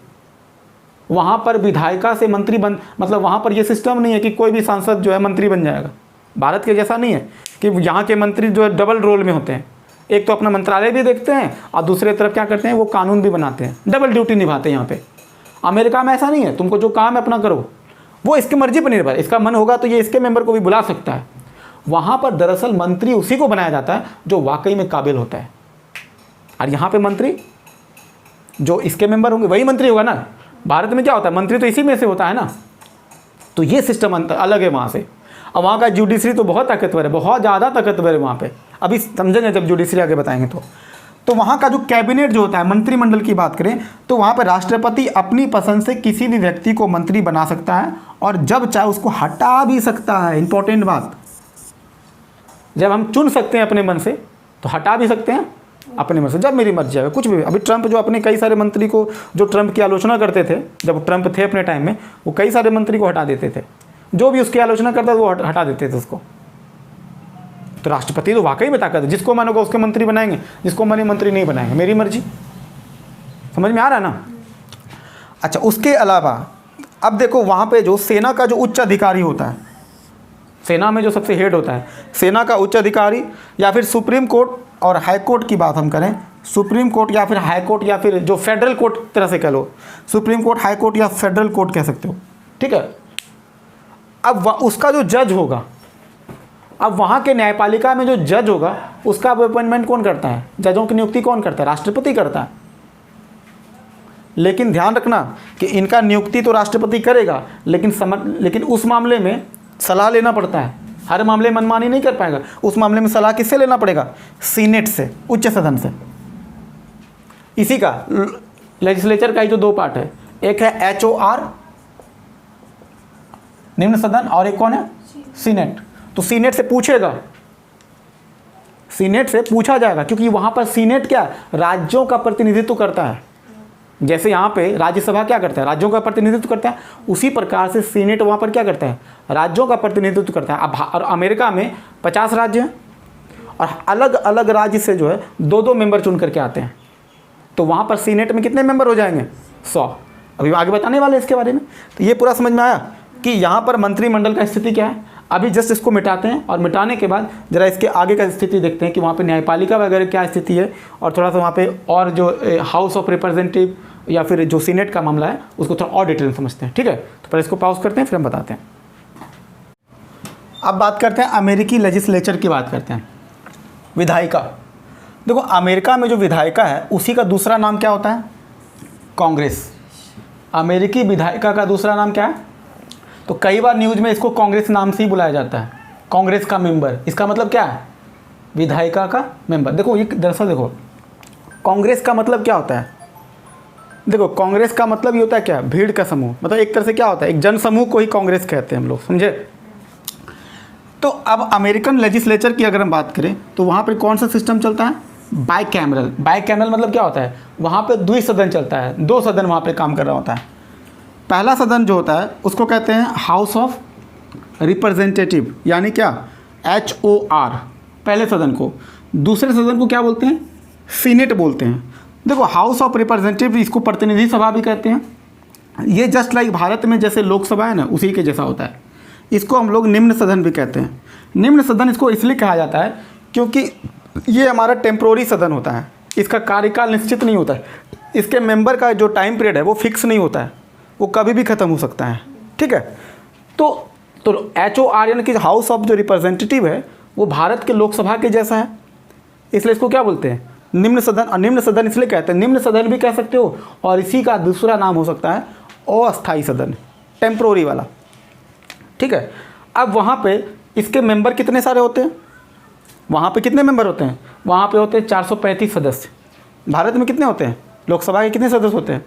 वहाँ पर विधायिका से मंत्री मतलब वहाँ पर ये सिस्टम नहीं है कि कोई भी सांसद जो है मंत्री बन जाएगा। भारत के जैसा नहीं है कि यहाँ के मंत्री जो है डबल रोल में होते हैं, एक तो अपना मंत्रालय भी देखते हैं और दूसरे तरफ क्या करते हैं, वो कानून भी बनाते हैं, डबल ड्यूटी निभाते हैं यहाँ पे। अमेरिका में ऐसा नहीं है, तुमको जो काम है अपना करो, वो इसकी मर्जी पर निर्भर, इसका मन होगा तो ये इसके मेंबर को भी बुला सकता है। वहाँ पर दरअसल मंत्री उसी को बनाया जाता है जो वाकई में काबिल होता है, और यहाँ पे मंत्री जो इसके मेंबर होंगे वही मंत्री होगा ना। भारत में क्या होता है, मंत्री तो इसी में से होता है ना। तो ये सिस्टम अलग है वहाँ से। और वहाँ का जुडिशरी तो बहुत ताकतवर है, बहुत ज़्यादा ताकतवर है वहाँ पे। अभी समझेंगे जब जुडिशरी आगे बताएंगे तो वहाँ का जो कैबिनेट जो होता है, मंत्रिमंडल की बात करें तो वहाँ पर राष्ट्रपति अपनी पसंद से किसी भी व्यक्ति को मंत्री बना सकता है और जब चाहे उसको हटा भी सकता है। इंपॉर्टेंट बात, जब हम चुन सकते हैं अपने मन से तो हटा भी सकते हैं अपने मन से, जब मेरी मर्जी आएगा कुछ भी। अभी ट्रंप जो अपने कई सारे मंत्री को, जो ट्रंप की आलोचना करते थे, जब ट्रंप थे अपने टाइम में, वो कई सारे मंत्री को हटा देते थे, जो भी उसकी आलोचना करता था वो हटा देते थे उसको। तो राष्ट्रपति तो वाकई में ताकत है, जिसको मानोगा उसके मंत्री बनाएंगे, जिसको माने मंत्री नहीं बनाएंगे, मेरी मर्जी। समझ में आ रहा है ना। अच्छा, उसके अलावा अब देखो वहाँ पे जो सेना का जो उच्च अधिकारी होता है, सेना में जो सबसे हेड होता है, सेना का उच्च अधिकारी, या फिर सुप्रीम कोर्ट और हाई कोर्ट की बात हम करें, सुप्रीम कोर्ट या फिर हाई कोर्ट या फिर जो फेडरल कोर्ट तरह से कह लो, सुप्रीम कोर्ट, हाई कोर्ट या फेडरल कोर्ट कह सकते हो, ठीक है। अब उसका जो जज होगा, अब वहाँ के न्यायपालिका में जो जज होगा उसका अपॉइंटमेंट कौन करता है, जजों की नियुक्ति कौन करता है, राष्ट्रपति करता है। लेकिन ध्यान रखना कि इनका नियुक्ति तो राष्ट्रपति करेगा, लेकिन उस मामले में सलाह लेना पड़ता है। हर मामले मनमानी नहीं कर पाएगा, उस मामले में सलाह किससे लेना पड़ेगा, सीनेट से, उच्च सदन से। इसी का लेजिस्लेचर का ही जो दो पार्ट है, एक है HOR निम्न सदन और एक कौन है, सीनेट। तो सीनेट से पूछेगा, सीनेट से पूछा जाएगा, क्योंकि वहां पर सीनेट क्या, राज्यों का प्रतिनिधित्व करता है। जैसे यहाँ पे राज्यसभा क्या करता है, राज्यों का प्रतिनिधित्व करता है, उसी प्रकार से सीनेट वहाँ पर क्या करता है, राज्यों का प्रतिनिधित्व करता है। अब और अमेरिका में 50 राज्य हैं और अलग अलग राज्य से जो है 2-2 मेंबर चुन करके आते हैं। तो वहाँ पर सीनेट में कितने मेंबर हो जाएंगे, 100। अभी आगे बताने वाले इसके बारे में। तो ये पूरा समझ में आया कि यहाँ पर मंत्रिमंडल का स्थिति क्या है। अभी जस्ट इसको मिटाते हैं और मिटाने के बाद जरा इसके आगे का स्थिति देखते हैं कि वहाँ पे न्यायपालिका वगैरह क्या स्थिति है, और थोड़ा सा वहाँ पे और जो हाउस ऑफ रिप्रेजेंटेटिव या फिर जो सीनेट का मामला है उसको थोड़ा और डिटेल में समझते हैं, ठीक है। तो पहले इसको पॉज करते हैं, फिर हम बताते हैं। अब बात करते हैं अमेरिकी लेजिस्लेचर की, बात करते हैं विधायिका। देखो अमेरिका में जो विधायिका है उसी का दूसरा नाम क्या होता है, कांग्रेस। अमेरिकी विधायिका का दूसरा नाम क्या है, तो कई बार न्यूज़ में इसको कांग्रेस नाम से ही बुलाया जाता है, कांग्रेस का मेंबर। इसका मतलब क्या है, विधायिका का मेंबर। देखो ये दरअसल देखो कांग्रेस का मतलब क्या होता है, देखो कांग्रेस का मतलब ये होता है क्या, भीड़ का समूह। मतलब एक तरह से क्या होता है, एक जन समूह को ही कांग्रेस कहते हैं हम लोग, समझे। तो अब अमेरिकन लेजिस्लेचर की अगर हम बात करें तो वहाँ पर कौन सा सिस्टम चलता है? बाइकैमरल। बाइकैमरल मतलब क्या होता है? वहाँ पे द्विसदन चलता है, 2 सदन वहाँ पे काम कर रहा होता है। पहला सदन जो होता है उसको कहते हैं हाउस ऑफ रिप्रेजेंटेटिव, यानी क्या? HOR, पहले सदन को। दूसरे सदन को क्या बोलते हैं? सीनेट बोलते हैं। देखो, हाउस ऑफ रिप्रेजेंटेटिव, इसको प्रतिनिधि सभा भी कहते हैं। ये जस्ट लाइक भारत में जैसे लोकसभा है ना, उसी के जैसा होता है। इसको हम लोग निम्न सदन भी कहते हैं। निम्न सदन इसको इसलिए कहा जाता है क्योंकि ये हमारा टेम्प्रोरी सदन होता है। इसका कार्यकाल निश्चित नहीं होता है। इसके मेंबर का जो टाइम पीरियड है वो फिक्स नहीं होता है, वो कभी भी ख़त्म हो सकता है। ठीक है, तो HOR यानी कि हाउस ऑफ जो रिप्रेजेंटेटिव है वो भारत के लोकसभा के जैसा है, इसलिए इसको क्या बोलते हैं? निम्न सदन। और निम्न सदन इसलिए कहते हैं, निम्न सदन भी कह सकते हो, और इसी का दूसरा नाम हो सकता है अस्थायी सदन, टेम्प्रोरी वाला। ठीक है, अब वहाँ पे इसके मेंबर कितने सारे होते हैं? वहाँ पे कितने मेंबर होते हैं? वहाँ पे होते हैं 435 सदस्य। भारत में कितने होते हैं? लोकसभा के कितने सदस्य होते हैं?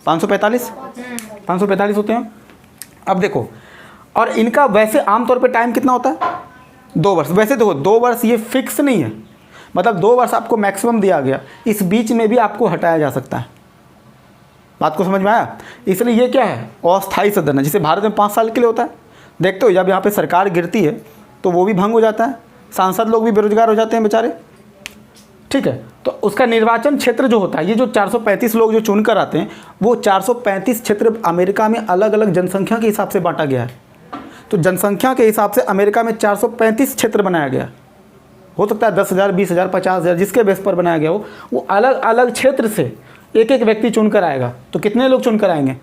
545 होते हैं। अब देखो, और इनका वैसे आमतौर पे टाइम कितना होता है? 2 वर्ष। वैसे देखो 2 वर्ष ये फिक्स नहीं है, मतलब 2 वर्ष आपको मैक्सिमम दिया गया, इस बीच में भी आपको हटाया जा सकता है। बात को समझ में आया? इसलिए ये क्या है? अस्थायी सदन है, जिसे भारत में 5 साल के लिए होता है। देखते हो जब यहाँ पे सरकार गिरती है तो वो भी भंग हो जाता है, सांसद लोग भी बेरोजगार हो जाते हैं बेचारे। ठीक है, तो उसका निर्वाचन क्षेत्र जो होता है, ये जो 435 लोग जो चुनकर आते हैं, वो 435 क्षेत्र अमेरिका में अलग अलग जनसंख्या के हिसाब से बांटा गया है। तो जनसंख्या के हिसाब से अमेरिका में 435 क्षेत्र बनाया गया। हो सकता है 10,000, 20,000, 50,000, जिसके बेस पर बनाया गया हो, वो अलग अलग क्षेत्र से एक एक व्यक्ति चुनकर आएगा। तो कितने लोग चुनकर आएंगे?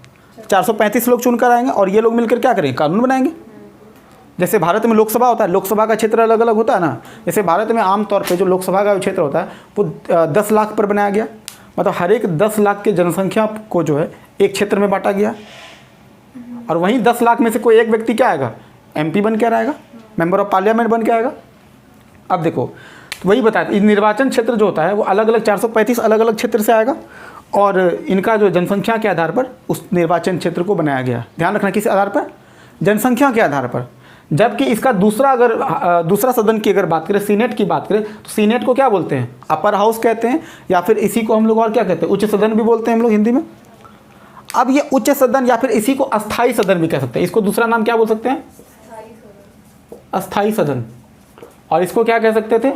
435 लोग चुनकर आएंगे, और ये लोग मिलकर क्या करेंगे? कानून बनाएंगे। जैसे भारत में लोकसभा होता है, लोकसभा का क्षेत्र अलग अलग होता है ना। जैसे भारत में आमतौर पे जो लोकसभा का क्षेत्र होता है वो 10 लाख पर बनाया गया, मतलब हर एक 10 लाख के जनसंख्या को जो है एक क्षेत्र में बांटा गया। और वहीं 10 लाख में से कोई एक व्यक्ति क्या आएगा? MP बन के आएगा, मेंबर ऑफ पार्लियामेंट बन के आएगा। अब देखो, तो वही बताया, निर्वाचन क्षेत्र जो होता है वो अलग अलग 435 अलग अलग क्षेत्र से आएगा, और इनका जो जनसंख्या के आधार पर उस निर्वाचन क्षेत्र को बनाया गया। ध्यान रखना, किस आधार पर? जनसंख्या के आधार पर। जबकि इसका दूसरा सदन की अगर बात करें, सीनेट की बात करें, तो सीनेट को क्या बोलते हैं? अपर हाउस कहते हैं, या फिर इसी को हम लोग और क्या कहते हैं? उच्च सदन भी बोलते हैं हम लोग हिंदी में। अब ये उच्च सदन या फिर इसी को अस्थाई सदन भी कह सकते हैं। इसको दूसरा नाम क्या बोल सकते हैं? अस्थाई सदन। और इसको क्या कह सकते थे?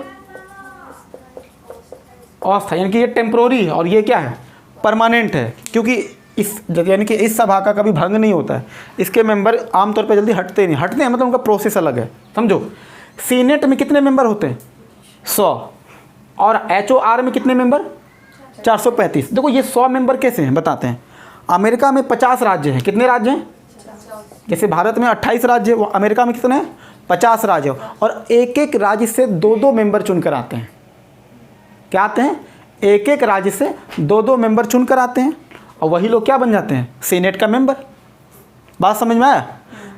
अस्थाई, यानी कि ये टेम्प्रोरी है और ये क्या है? परमानेंट है, क्योंकि यानी कि इस सभा का कभी भंग नहीं होता है। इसके मेंबर आमतौर पर जल्दी हटते नहीं, हटते हैं मतलब उनका प्रोसेस अलग है, समझो। सीनेट में कितने मेंबर होते हैं? 100। और HOR में कितने मेंबर? 435। देखो ये 100 मेंबर कैसे हैं बताते हैं। अमेरिका में 50 राज्य हैं। कितने राज्य हैं? जैसे भारत में 28 राज्य, वो अमेरिका में कितने हैं? 50 राज्य। और एक एक राज्य से 2-2 मेंबर चुनकर आते हैं। क्या आते हैं? एक एक राज्य से 2-2 मेंबर चुनकर आते हैं, और वही लोग क्या बन जाते हैं? सीनेट का मेंबर। बात समझ में आया?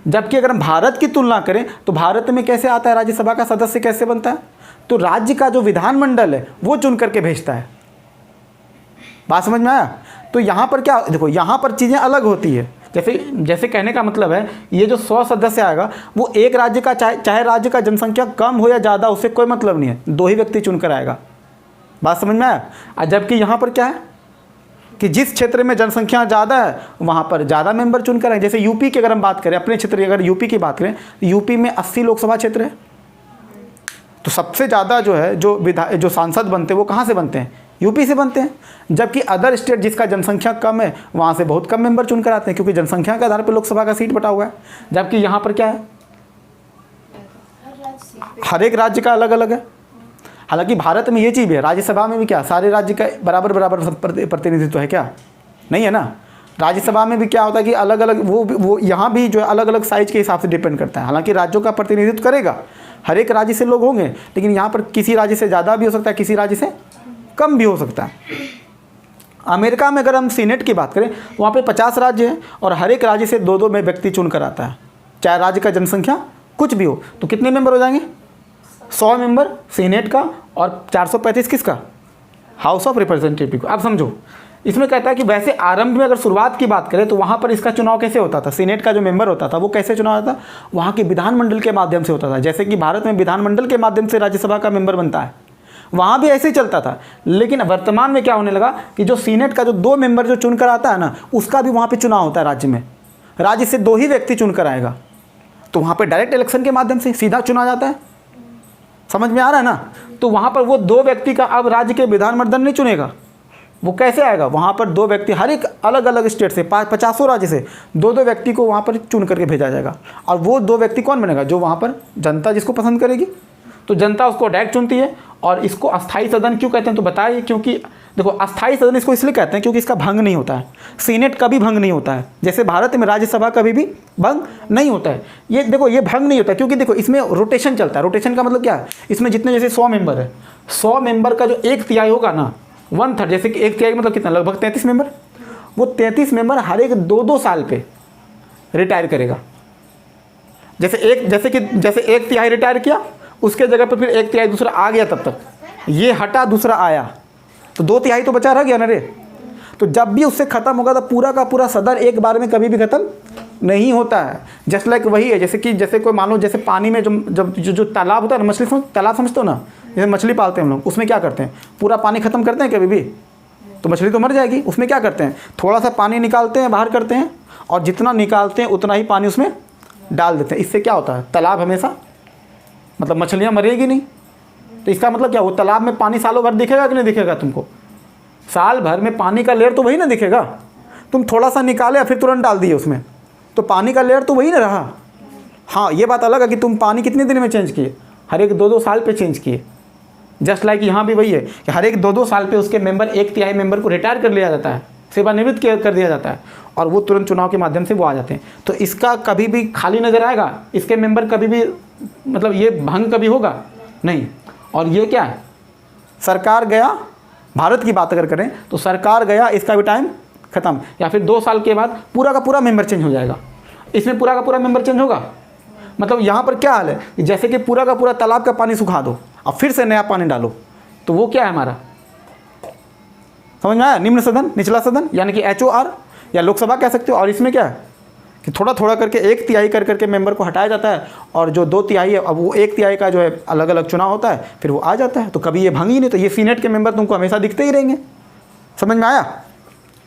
जबकि अगर हम भारत की तुलना करें तो भारत में कैसे आता है? राज्यसभा का सदस्य कैसे बनता है? तो राज्य का जो विधानमंडल है वो चुन करके भेजता है। बात समझ में आया? तो यहाँ पर क्या देखो, यहाँ पर चीज़ें अलग होती है। जैसे कहने का मतलब है, ये जो 100 सदस्य आएगा वो एक राज्य का, चाहे राज्य का जनसंख्या कम हो या ज़्यादा, उससे कोई मतलब नहीं है, 2 ही व्यक्ति चुनकर आएगा। बात समझ में आया? जबकि यहाँ पर क्या है कि जिस क्षेत्र में जनसंख्या ज़्यादा है वहाँ पर ज़्यादा मेंबर चुनकर आए। जैसे यूपी की अगर हम बात करें, अपने क्षेत्र की अगर यूपी की बात करें, तो यूपी में 80 लोकसभा क्षेत्र है। तो सबसे ज़्यादा जो है जो सांसद बनते हैं वो कहाँ से बनते हैं? यूपी से बनते हैं। जबकि अदर स्टेट जिसका जनसंख्या कम है वहाँ से बहुत कम मेंबर चुनकर आते हैं, क्योंकि जनसंख्या के आधार पर लोकसभा का सीट बटा हुआ है। जबकि यहाँ पर क्या है? हर एक राज्य का अलग अलग है। हालांकि भारत में ये चीज़ भी है, राज्यसभा में भी क्या सारे राज्य का बराबर प्रतिनिधित्व है? क्या नहीं है ना। राज्यसभा में भी क्या होता है कि अलग अलग वो यहाँ भी जो है अलग अलग साइज के हिसाब से डिपेंड करता है। हालांकि राज्यों का प्रतिनिधित्व करेगा, हर एक राज्य से लोग होंगे, लेकिन यहाँ पर किसी राज्य से ज़्यादा भी हो सकता है, किसी राज्य से कम भी हो सकता है। अमेरिका में अगर हम सीनेट की बात करें, वहाँ पे 50 राज्य हैं और हर एक राज्य से 2-2 में व्यक्ति चुन कर आता है। चाहे राज्य का जनसंख्या कुछ भी हो, तो कितने मेंबर हो जाएंगे? 100 मेंबर सीनेट का और 435 किसका? हाउस ऑफ रिप्रेजेंटेटिव को। अब समझो, इसमें कहता है कि वैसे आरंभ में अगर शुरुआत की बात करें तो वहाँ पर इसका चुनाव कैसे होता था, सीनेट का जो मेंबर होता था वो कैसे चुनाव होता था, वहाँ के विधानमंडल के माध्यम से होता था। जैसे कि भारत में विधानमंडल के माध्यम से राज्यसभा का मेंबर बनता है, वहाँ भी ऐसे ही चलता था। लेकिन वर्तमान में क्या होने लगा कि जो सीनेट का जो 2 मेंबर जो चुनकर आता है ना, उसका भी वहाँ पर चुनाव होता है राज्य में। राज्य से 2 ही व्यक्ति चुनकर आएगा, तो वहाँ पर डायरेक्ट इलेक्शन के माध्यम से सीधा चुना जाता है। समझ में आ रहा है ना। तो वहाँ पर वो 2 व्यक्ति का अब राज्य के विधानमंडल नहीं चुनेगा, वो कैसे आएगा, वहाँ पर 2 व्यक्ति हर एक अलग अलग स्टेट से 50 राज्य से 2 व्यक्ति को वहाँ पर चुन करके भेजा जाएगा। और वो 2 व्यक्ति कौन बनेगा, जो वहाँ पर जनता जिसको पसंद करेगी। तो जनता उसको डायरेक्ट चुनती है। और इसको अस्थाई सदन क्यों कहते हैं तो बताइए, क्योंकि देखो अस्थाई सदन इसको इसलिए कहते हैं क्योंकि इसका भंग नहीं होता है। सीनेट कभी भंग नहीं होता है, जैसे भारत में राज्यसभा कभी भी भंग नहीं होता है। ये देखो ये भंग नहीं होता क्योंकि देखो इसमें रोटेशन चलता है। रोटेशन का मतलब क्या है, इसमें जितने जैसे 100 मेंबर है, 100 मेंबर का जो 1/3 होगा ना, 1/3, जैसे कि 1/3 मतलब कितना, लगभग 33 मेंबर। वो 33 मेंबर हर एक 2-2 साल पे रिटायर करेगा। जैसे 1/3 रिटायर किया, उसके जगह पर फिर 1/3 दूसरा आ गया, तब तक ये हटा दूसरा आया, तो 2/3 तो बचा रह गया ना रे। तो जब भी उससे ख़त्म होगा तो पूरा का पूरा सदन एक बार में कभी भी ख़त्म नहीं होता है। जस्ट लाइक वही है, जैसे कोई मान लो जैसे पानी में जो तालाब होता है ना, मछली तालाब समझते हो ना, जैसे मछली पालते हैं हम लोग, उसमें क्या करते हैं, पूरा पानी ख़त्म करते हैं कभी भी, तो मछली तो मर जाएगी। उसमें क्या करते हैं, थोड़ा सा पानी निकालते हैं, बाहर करते हैं, और जितना निकालते हैं उतना ही पानी उसमें डाल देते हैं। इससे क्या होता है, तालाब हमेशा मतलब मछलियाँ मरेगी नहीं। तो इसका मतलब क्या, वो तालाब में पानी सालों भर दिखेगा कि नहीं दिखेगा तुमको, साल भर में पानी का लेयर तो वही ना दिखेगा। तुम थोड़ा सा निकाले फिर तुरंत डाल दिए उसमें, तो पानी का लेयर तो वही ना रहा। हाँ, ये बात अलग है कि तुम पानी कितने दिन में चेंज किए, हर एक 2-2 साल पे चेंज किए। जस्ट लाइक यहाँ भी वही है कि हर एक 2-2 साल पे उसके मेंबर 1/3 मेंबर को रिटायर कर लिया जाता है, सेवानिवृत्त कर दिया जाता है, और वो तुरंत चुनाव के माध्यम से वो आ जाते हैं। तो इसका कभी भी खाली नज़र आएगा, इसके मेंबर कभी भी मतलब ये भंग कभी होगा नहीं। और ये क्या है, सरकार गया, भारत की बात अगर करें तो सरकार गया, इसका भी टाइम ख़त्म, या फिर 2 साल के बाद पूरा का पूरा मेंबर चेंज हो जाएगा। इसमें पूरा का पूरा मेंबर चेंज होगा। मतलब यहाँ पर क्या हाल है कि जैसे कि पूरा का पूरा तालाब का पानी सुखा दो और फिर से नया पानी डालो, तो वो क्या है हमारा, समझ में आया, निम्न सदन, निचला सदन, यानी कि HOR या लोकसभा कह सकते हो। और इसमें क्या है कि थोड़ा थोड़ा करके 1/3 कर करके मेंबर को हटाया जाता है, और जो 2/3 है, अब वो 1/3 का जो है अलग अलग चुनाव होता है, फिर वो आ जाता है। तो कभी ये भंग ही नहीं। तो ये सीनेट के मेंबर तुमको हमेशा दिखते ही रहेंगे। समझ में आया।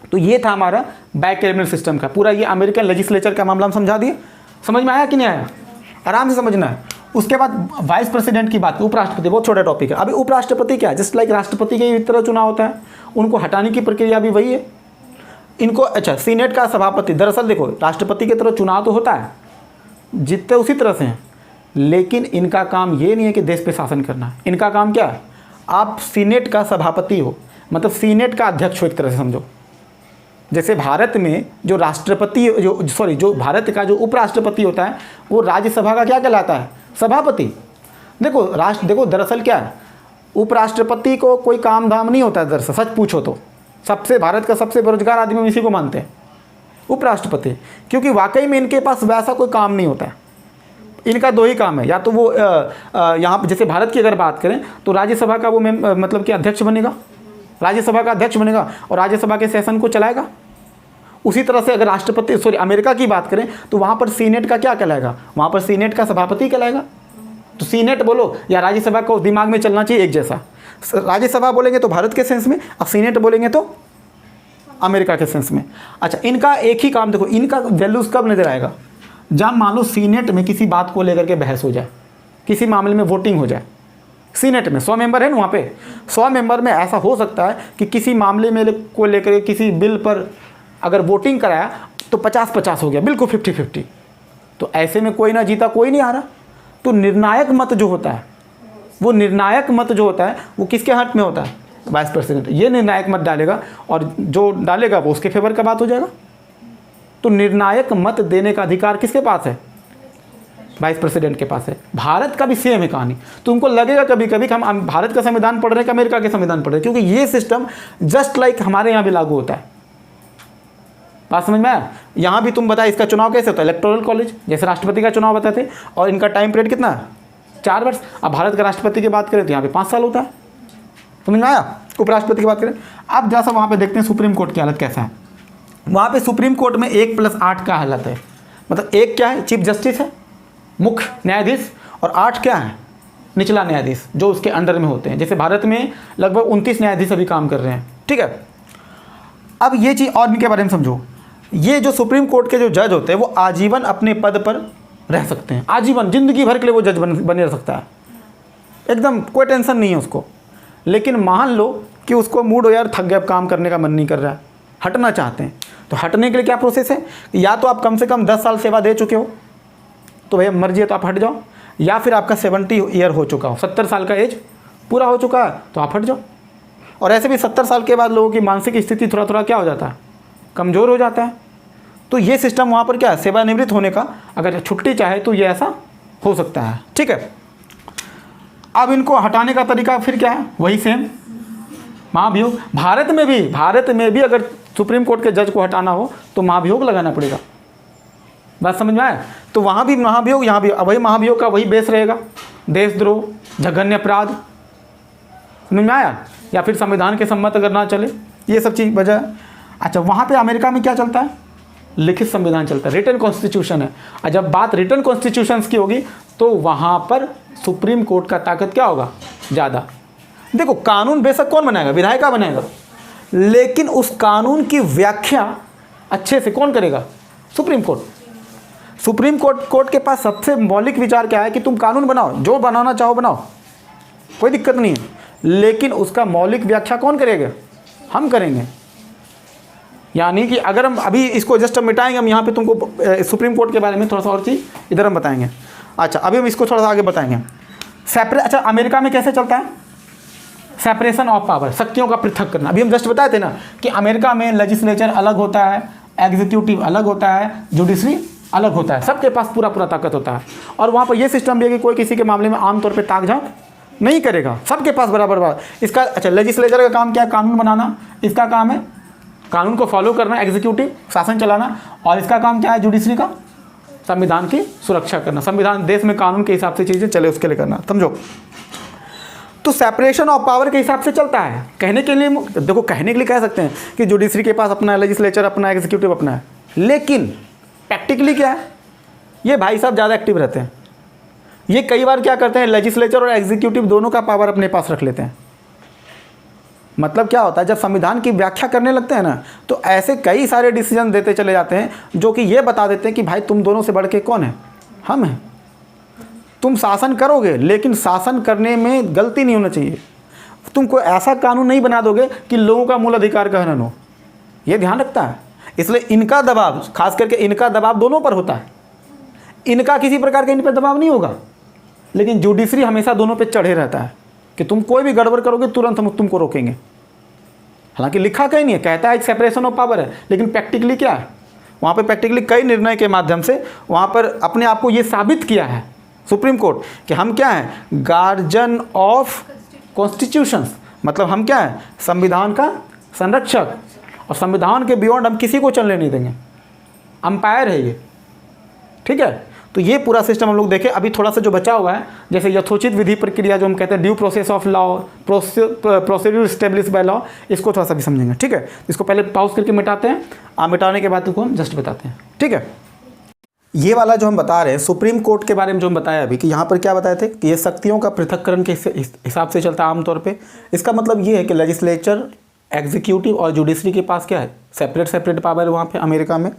तो ये था हमारा बाइकैबिनेट सिस्टम का पूरा, ये अमेरिकन लेजिस्लेचर का मामला हम समझा दिए। समझ में आया कि नहीं आया, आराम से समझना है। उसके बाद वाइस प्रेसिडेंट की बात, उपराष्ट्रपति, बहुत छोटा टॉपिक है। अभी उपराष्ट्रपति क्या है, जस्ट लाइक राष्ट्रपति के तरह चुनाव होता है, उनको हटाने की प्रक्रिया भी वही है। इनको अच्छा, सीनेट का सभापति, दरअसल देखो राष्ट्रपति की तरह चुनाव तो होता है, जीतते उसी तरह से हैं, लेकिन इनका काम ये नहीं है कि देश पे शासन करना है। इनका काम क्या है, आप सीनेट का सभापति हो, मतलब सीनेट का अध्यक्ष हो एक तरह से समझो। जैसे भारत में जो राष्ट्रपति जो भारत का जो उपराष्ट्रपति होता है, वो राज्यसभा का क्या कहलाता है, सभापति। देखो दरअसल क्या है, उपराष्ट्रपति को कोई काम धाम नहीं होता है दरअसल, सच पूछो तो भारत का सबसे बेरोजगार आदमी हम इसी को मानते हैं, उपराष्ट्रपति, क्योंकि वाकई में इनके पास वैसा कोई काम नहीं होता है। इनका 2 ही काम है, या तो वो यहाँ पर जैसे भारत की अगर बात करें तो राज्यसभा का वो मतलब कि अध्यक्ष बनेगा, राज्यसभा का अध्यक्ष बनेगा और राज्यसभा के सेशन को चलाएगा। उसी तरह से अगर अमेरिका की बात करें तो वहाँ पर सीनेट का क्या कहलाएगा, वहाँ पर सीनेट का सभापति कहलाएगा। तो सीनेट बोलो या राज्यसभा को दिमाग में चलना चाहिए एक जैसा। राज्यसभा बोलेंगे तो भारत के सेंस में, और सीनेट बोलेंगे तो अमेरिका के सेंस में। अच्छा, इनका एक ही काम, देखो इनका वैल्यूज़ कब नजर आएगा, जब मान लो सीनेट में किसी बात को लेकर के बहस हो जाए, किसी मामले में वोटिंग हो जाए। सीनेट में 100 मेंबर है ना, वहाँ पे 100 मेंबर में ऐसा हो सकता है कि किसी मामले में को लेकर किसी बिल पर अगर वोटिंग कराया तो 50-50 हो गया, बिल्कुल 50-50। तो ऐसे में कोई ना जीता कोई नहीं आ रहा। तो निर्णायक मत जो होता है, वो निर्णायक मत जो होता है वो किसके हाथ में होता है, वाइस प्रेसिडेंट। ये निर्णायक मत डालेगा और जो डालेगा वो उसके फेवर का बात हो जाएगा। तो निर्णायक मत देने का अधिकार किसके पास है, वाइस प्रेसिडेंट के पास है। भारत का भी सेम है कहानी। तुमको लगेगा कभी कभी कि हम भारत का संविधान पढ़ रहे हैं कि अमेरिका के संविधान पढ़ रहे हैं, क्योंकि ये सिस्टम जस्ट लाइक हमारे यहाँ भी लागू होता है। बात समझ में आया। यहाँ भी तुम बताए इसका चुनाव कैसे होता है, इलेक्टोरल कॉलेज, जैसे राष्ट्रपति का चुनाव बताते, और इनका टाइम पीरियड कितना है, 4 वर्ष। अब भारत का राष्ट्रपति की बात करें तो यहाँ पे 5 साल होता है। समझ में आया। उपराष्ट्रपति की बात करें, अब जरा सा वहाँ पे देखते हैं सुप्रीम कोर्ट की हालत कैसा है। वहाँ पे सुप्रीम कोर्ट में 1+8 का हालत है, मतलब 1 क्या है, चीफ जस्टिस है, मुख्य न्यायाधीश, और 8 क्या है, निचला न्यायाधीश जो उसके अंडर में होते हैं। जैसे भारत में लगभग 29 न्यायाधीश अभी काम कर रहे हैं, ठीक है। अब ये चीज़ और इनके बारे में समझो, ये जो सुप्रीम कोर्ट के जो जज होते हैं वो आजीवन अपने पद पर रह सकते हैं, आजीवन, जिंदगी भर के लिए वो जज बने रह सकता है, एकदम कोई टेंशन नहीं है उसको। लेकिन मान लो कि उसको मूड हो, यार थक गया, काम करने का मन नहीं कर रहा है, हटना चाहते हैं, तो हटने के लिए क्या प्रोसेस है, या तो आप कम से कम 10 साल सेवा दे चुके हो तो भैया मर्जी है तो आप हट जाओ, या फिर आपका 70 ईयर हो चुका हो, 70 साल का एज पूरा हो चुका है तो आप हट जाओ। और ऐसे भी 70 साल के बाद लोगों की मानसिक स्थिति थोड़ा थोड़ा क्या हो जाता है, कमज़ोर हो जाता है। तो ये सिस्टम वहाँ पर क्या है, सेवानिवृत्त होने का अगर छुट्टी चाहे तो ये ऐसा हो सकता है, ठीक है। अब इनको हटाने का तरीका फिर क्या है, वही सेम महाभियोग। भारत में भी अगर सुप्रीम कोर्ट के जज को हटाना हो तो महाभियोग लगाना पड़ेगा, बात समझ में आया। तो वहाँ भी महाभियोग, यहाँ भी वही महाभियोग का वही बेस रहेगा, देशद्रोह, जघन्य अपराध, समझ में आया, या फिर संविधान के सम्मत अगर ना चले, ये सब चीज़ वजह है। अच्छा, वहाँ पे अमेरिका में क्या चलता है, लिखित संविधान चलता है, रिटन कॉन्स्टिट्यूशन है। और जब बात रिटन कॉन्स्टिट्यूशंस की होगी तो वहाँ पर सुप्रीम कोर्ट का ताकत क्या होगा, ज़्यादा। देखो, कानून बेशक कौन बनाएगा, विधायिका बनाएगा, लेकिन उस कानून की व्याख्या अच्छे से कौन करेगा, सुप्रीम कोर्ट। सुप्रीम कोर्ट के पास सबसे मौलिक विचार क्या है कि तुम कानून बनाओ, जो बनाना चाहो बनाओ, कोई दिक्कत नहीं है, लेकिन उसका मौलिक व्याख्या कौन करेगा, हम करेंगे। यानी कि अगर हम अभी इसको जस्ट हम मिटाएंगे, हम यहाँ पे तुमको सुप्रीम कोर्ट के बारे में थोड़ा सा और चीज़ इधर हम बताएंगे। अच्छा, अभी हम इसको थोड़ा सा आगे बताएंगे। अच्छा, अमेरिका में कैसे चलता है, सेपरेशन ऑफ पावर, शक्तियों का पृथक करना। अभी हम जस्ट बताए थे ना कि अमेरिका में लेजिस्लेचर अलग होता है, एग्जीक्यूटिव अलग होता है, जुडिशरी अलग होता है, सबके पास पूरा ताकत होता है। और वहाँ पर यह सिस्टम भी है कि कोई किसी के मामले में आमतौर पर ताक झाँक नहीं करेगा, सबके पास बराबर इसका। अच्छा, लेजिस्लेचर का काम क्या है, कानून बनाना, इसका काम है कानून को फॉलो करना, एग्जीक्यूटिव शासन चलाना, और इसका काम क्या है, जुडिशरी का संविधान की सुरक्षा करना, संविधान देश में कानून के हिसाब से चीज़ें चले उसके लिए करना, समझो। तो सेपरेशन ऑफ पावर के हिसाब से चलता है। कहने के लिए देखो, कहने के लिए कह सकते हैं कि जुडिशरी के पास अपना है, लेजिस्लेचर अपना है, एग्जीक्यूटिव अपना है, लेकिन प्रैक्टिकली क्या है, ये भाई साहब ज़्यादा एक्टिव रहते हैं। ये कई बार क्या करते हैं, लेजिस्लेचर और एग्जीक्यूटिव दोनों का पावर अपने पास रख लेते हैं। मतलब क्या होता है, जब संविधान की व्याख्या करने लगते हैं ना, तो ऐसे कई सारे डिसीजन देते चले जाते हैं जो कि ये बता देते हैं कि भाई तुम दोनों से बढ़ के कौन है, हम हैं। तुम शासन करोगे, लेकिन शासन करने में गलती नहीं होना चाहिए। तुम कोई ऐसा कानून नहीं बना दोगे कि लोगों का मूल अधिकार का हनन हो, ये ध्यान रखता है। इसलिए इनका दबाव, खास करके इनका दबाव दोनों पर होता है। इनका किसी प्रकार का इन पर दबाव नहीं होगा, लेकिन जुडिशरी हमेशा दोनों पे चढ़े रहता है कि तुम कोई भी गड़बड़ करोगे तुरंत हम तुमको रोकेंगे। हालांकि लिखा कहीं नहीं है, कहता है एक सेपरेशन ऑफ पावर है, लेकिन प्रैक्टिकली क्या है, वहाँ पे प्रैक्टिकली कई निर्णय के माध्यम से वहाँ पर अपने आप को ये साबित किया है सुप्रीम कोर्ट कि हम क्या हैं, गार्जियन ऑफ कॉन्स्टिट्यूशंस, मतलब हम क्या हैं, संविधान का संरक्षक, और संविधान के बियॉन्ड हम किसी को चलने नहीं देंगे, अंपायर है ये, ठीक है। तो ये पूरा सिस्टम हम लोग देखें। अभी थोड़ा सा जो बचा हुआ है, जैसे यथोचित विधि प्रक्रिया जो हम कहते हैं, due process of law, procedure establish by law, इसको थोड़ा सा भी समझेंगे, ठीक है। इसको पहले पॉज करके मिटाते हैं, मिटाने के बाद तुमको हम जस्ट बताते हैं, ठीक है। ये वाला जो हम बता रहे हैं सुप्रीम कोर्ट के बारे में, जो हम बताया अभी कि यहाँ पर क्या बताए थे कि ये शक्तियों का पृथक्करण के हिसाब से चलता है आमतौर पर। इसका मतलब ये है कि लेजिस्लेचर, एग्जीक्यूटिव और जुडिशरी के पास क्या है, सेपरेट पावर है वहाँ पर अमेरिका में।